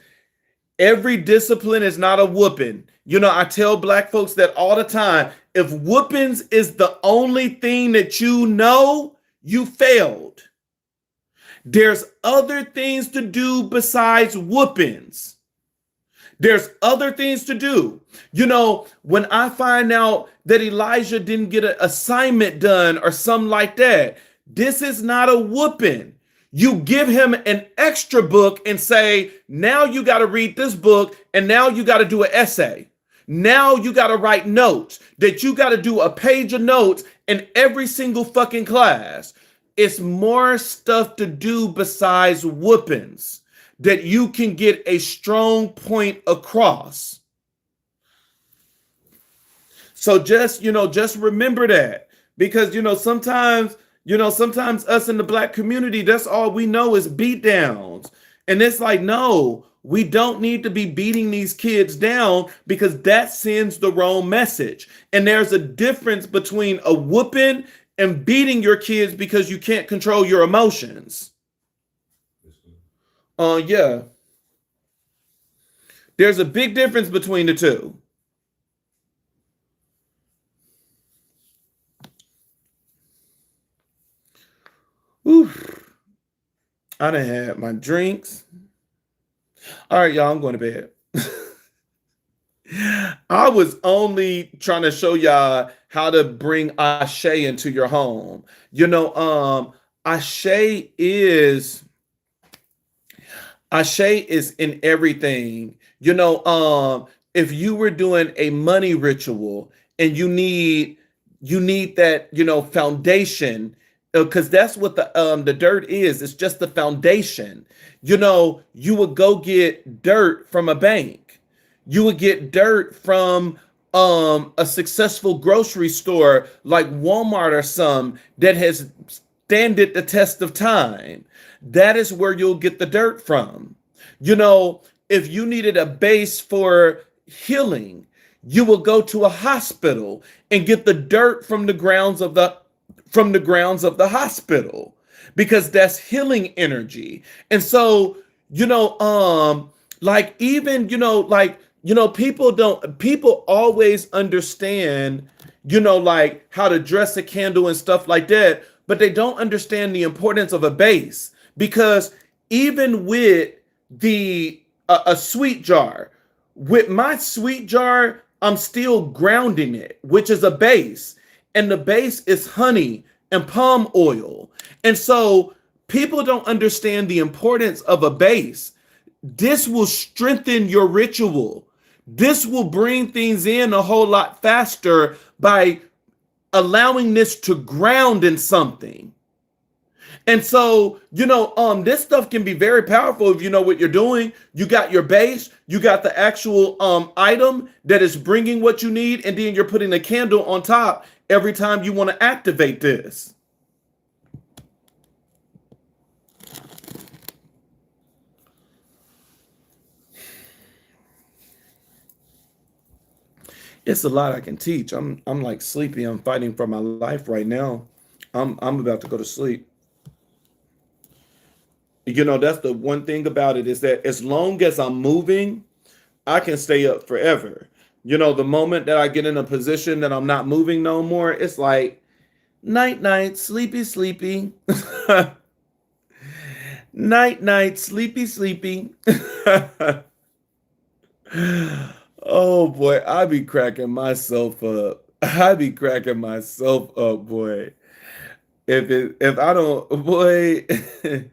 Every discipline is not a whooping. I tell black folks that all the time. If whoopings is the only thing that you failed. There's other things to do besides whoopings. There's other things to do. When I find out that Elijah didn't get an assignment done or something like that, this is not a whooping. You give him an extra book and say, now you got to read this book and now you got to do an essay. Now you got to write notes, that you got to do a page of notes in every single fucking class. It's more stuff to do besides whoopings that you can get a strong point across. So just remember that, because sometimes us in the black community, that's all we know is beat downs. And it's like, no, we don't need to be beating these kids down because that sends the wrong message. And there's a difference between a whooping and beating your kids because you can't control your emotions. Yeah. There's a big difference between the two. Oof. I done had my drinks. All right, y'all, I'm going to bed. I was only trying to show y'all how to bring Ashe into your home. Ashe is in everything. If you were doing a money ritual and you need that, foundation, because that's what the dirt is. It's just the foundation. You would go get dirt from a bank. You would get dirt from a successful grocery store like Walmart or some that has standed the test of time. That is where you'll get the dirt from. If you needed a base for healing, you will go to a hospital and get the dirt from the grounds of the hospital, because that's healing energy. And so, people always understand, how to dress a candle and stuff like that, but they don't understand the importance of a base. Because even with a sweet jar, with my sweet jar, I'm still grounding it, which is a base. And the base is honey and palm oil. And so people don't understand the importance of a base. this will strengthen your ritual. This will bring things in a whole lot faster by allowing this to ground in something. And so, this stuff can be very powerful if you know what you're doing. You got your base, you got the actual item that is bringing what you need, and then you're putting a candle on top every time you want to activate this. It's a lot I can teach. I'm like sleepy. I'm fighting for my life right now. I'm about to go to sleep. That's the one thing about it, is that as long as I'm moving, I can stay up forever. The moment that I get in a position that I'm not moving no more, it's like night night, sleepy sleepy. Night night, sleepy sleepy. Oh boy, I be cracking myself up. I be cracking myself up, boy. If I don't, boy, if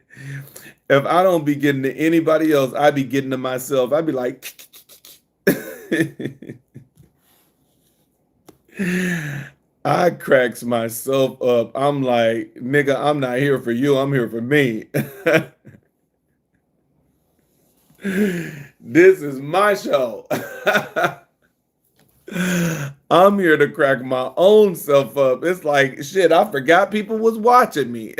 I don't be getting to anybody else, I be getting to myself. I be like, I cracks myself up. I'm like, nigga, I'm not here for you. I'm here for me. This is my show. I'm here to crack my own self up. It's like, shit, I forgot people was watching me.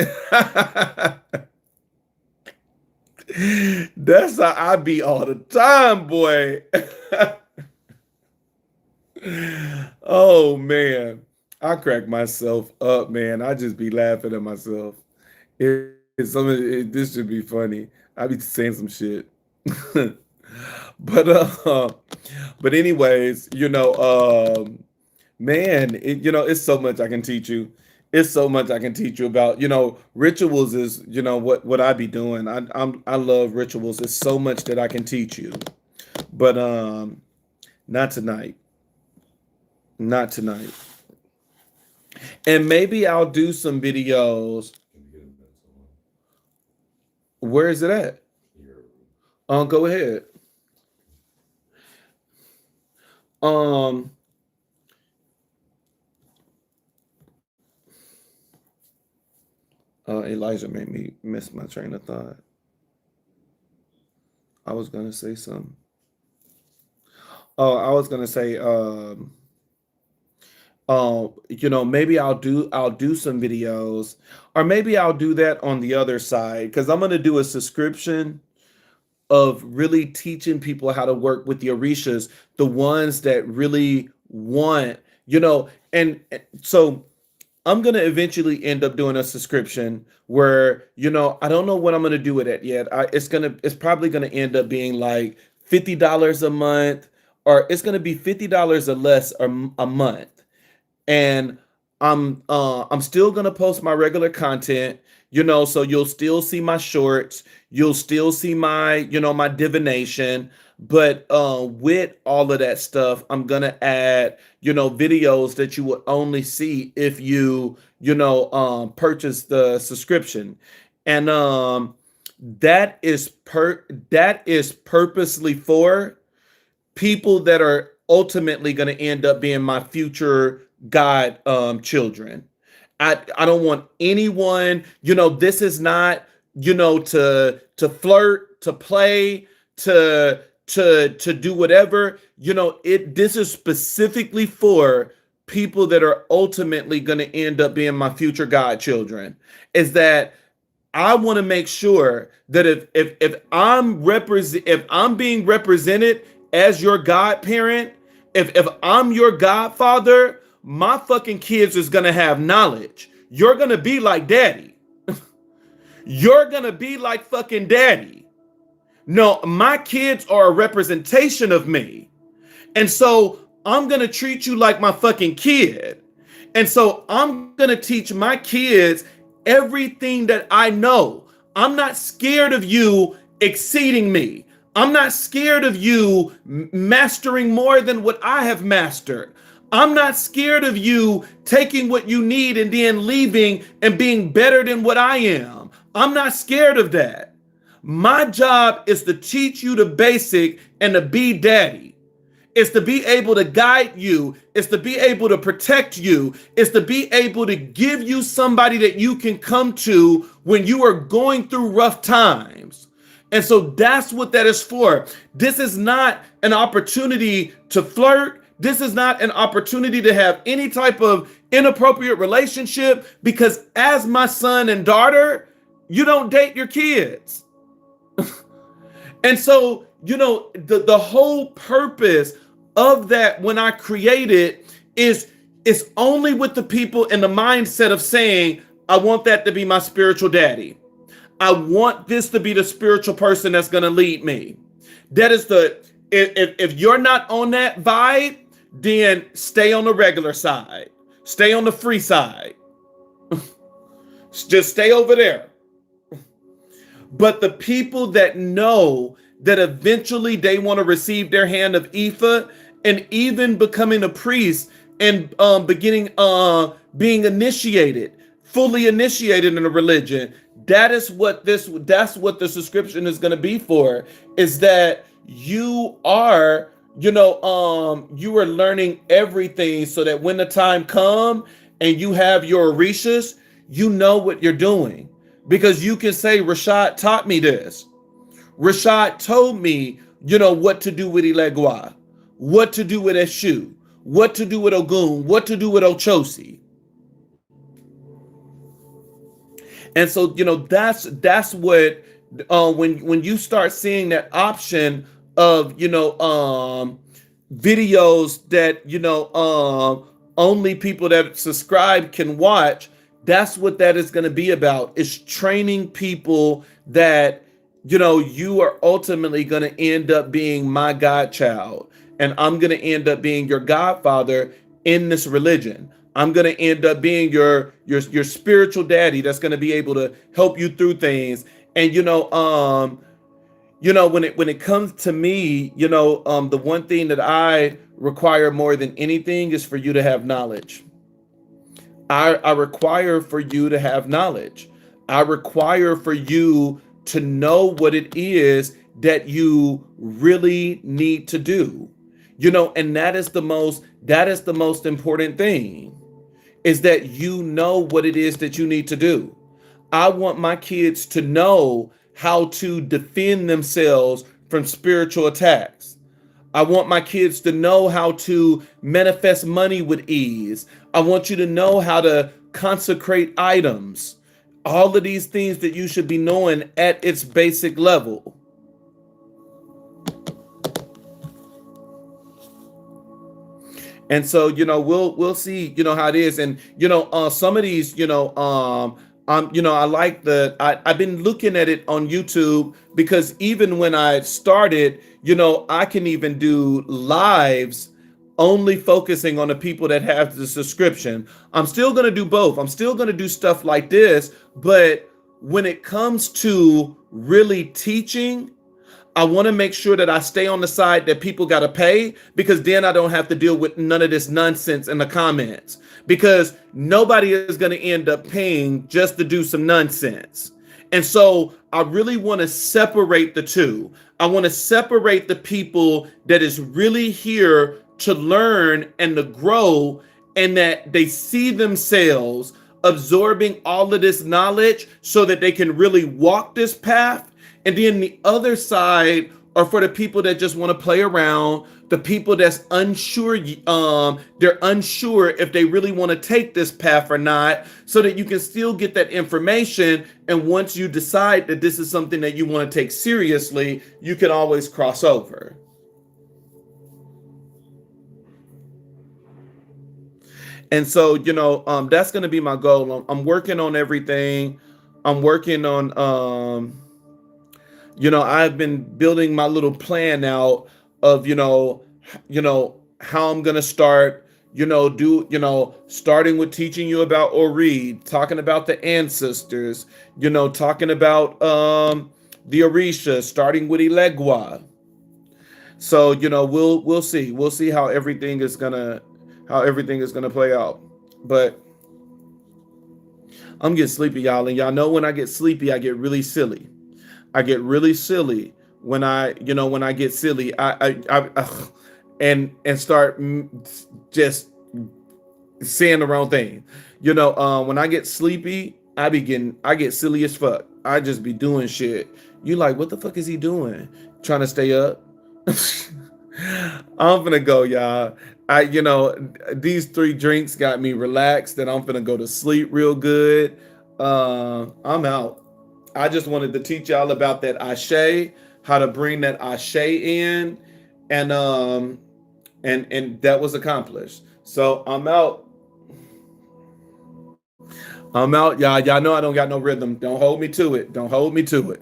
That's how I be all the time, boy. Oh, man. I crack myself up, man. I just be laughing at myself. This should be funny. I be saying some shit. But but anyways, man, it's so much I can teach you. It's so much I can teach you about. Rituals is, what I be doing. I love rituals. It's so much that I can teach you. But not tonight. Not tonight. And maybe I'll do some videos. Where is it at? Go ahead. Um, Elijah made me miss my train of thought. I was gonna say something. Oh, I was gonna say, maybe I'll do some videos, or maybe I'll do that on the other side, because I'm gonna do a subscription of really teaching people how to work with the Orishas, the ones that really want, and so I'm gonna eventually end up doing a subscription where, I don't know what I'm gonna do with it yet. It's probably gonna end up being like $50 a month, or it's gonna be $50 or less a month. And I'm still gonna post my regular content, so you'll still see my shorts, you'll still see my, my divination, but with all of that stuff, I'm gonna add, videos that you would only see if you, purchase the subscription. And that is purposely for people that are ultimately going to end up being my future God children. I don't want anyone, this is not, to flirt, to play, to do whatever. This is specifically for people that are ultimately going to end up being my future God children. Is that I want to make sure that if I'm being represented as your godparent, if I'm your godfather, my fucking kids is gonna have knowledge. You're gonna be like daddy. You're gonna be like fucking daddy. No, my kids are a representation of me. And so I'm gonna treat you like my fucking kid. And so I'm gonna teach my kids everything that I know. I'm not scared of you exceeding me. I'm not scared of you mastering more than what I have mastered. I'm not scared of you taking what you need and then leaving and being better than what I am. I'm not scared of that. My job is to teach you the basic and to be daddy. It's to be able to guide you. It's to be able to protect you. It's to be able to give you somebody that you can come to when you are going through rough times. And so that's what that is for. This is not an opportunity to flirt. This is not an opportunity to have any type of inappropriate relationship, because as my son and daughter, you don't date your kids. And so, the whole purpose of that when I created is it's only with the people in the mindset of saying, I want that to be my spiritual daddy. I want this to be the spiritual person that's going to lead me. That is if you're not on that vibe, then stay on the regular side. Stay on the free side. Just stay over there. But the people that know that eventually they want to receive their hand of Ifa and even becoming a priest and being initiated, fully initiated in a religion, that's what the subscription is going to be for, is that you are, you are learning everything so that when the time comes and you have your Orishas, you know what you're doing. Because you can say, Rashad taught me this. Rashad told me, what to do with Ilegua, what to do with Ashe, what to do with Ogun, what to do with Ochosi. And so, that's what, when you start seeing that option of, videos that, only people that subscribe can watch, that's what that is going to be about. It's training people that, you are ultimately going to end up being my godchild, and I'm going to end up being your godfather in this religion. I'm going to end up being your spiritual daddy that's going to be able to help you through things. And, when it comes to me, the one thing that I require more than anything is for you to have knowledge. I require for you to have knowledge. I require for you to know what it is that you really need to do. And that is the most important thing, is that you know what it is that you need to do. I want my kids to know how to defend themselves from spiritual attacks. I want my kids to know how to manifest money with ease. I want you to know how to consecrate items. All of these things that you should be knowing at its basic level. And so, we'll see, how it is. And, some of these, I like I've been looking at it on YouTube, because even when I started, I can even do lives only focusing on the people that have the subscription. I'm still going to do both. I'm still going to do stuff like this. But when it comes to really teaching, I want to make sure that I stay on the side that people got to pay, because then I don't have to deal with none of this nonsense in the comments, because nobody is going to end up paying just to do some nonsense. And so I really want to separate the two. I want to separate the people that is really here to learn and to grow, and that they see themselves absorbing all of this knowledge so that they can really walk this path. And then the other side are for the people that just want to play around, the people that's unsure, they're unsure if they really want to take this path or not, so that you can still get that information. And once you decide that this is something that you want to take seriously, you can always cross over. And so, that's going to be my goal. I'm working on everything. I'm working on, I've been building my little plan out of, how I'm going to start, starting with teaching you about Ori, talking about the ancestors, talking about the Orisha, starting with Ilegua. So, we'll see. We'll see how everything is going to play out. But I'm getting sleepy, y'all. And y'all know when I get sleepy, I get really silly. I get really silly when I get silly. And start just saying the wrong thing. When I get sleepy, I get silly as fuck. I just be doing shit. You like, what the fuck is he doing? Trying to stay up? I'm gonna go, y'all. These 3 drinks got me relaxed, and I'm gonna go to sleep real good. I'm out. I just wanted to teach y'all about that Ashe, how to bring that Ashe in, and that was accomplished. So I'm out. I'm out, y'all. Y'all know I don't got no rhythm. Don't hold me to it. Don't hold me to it.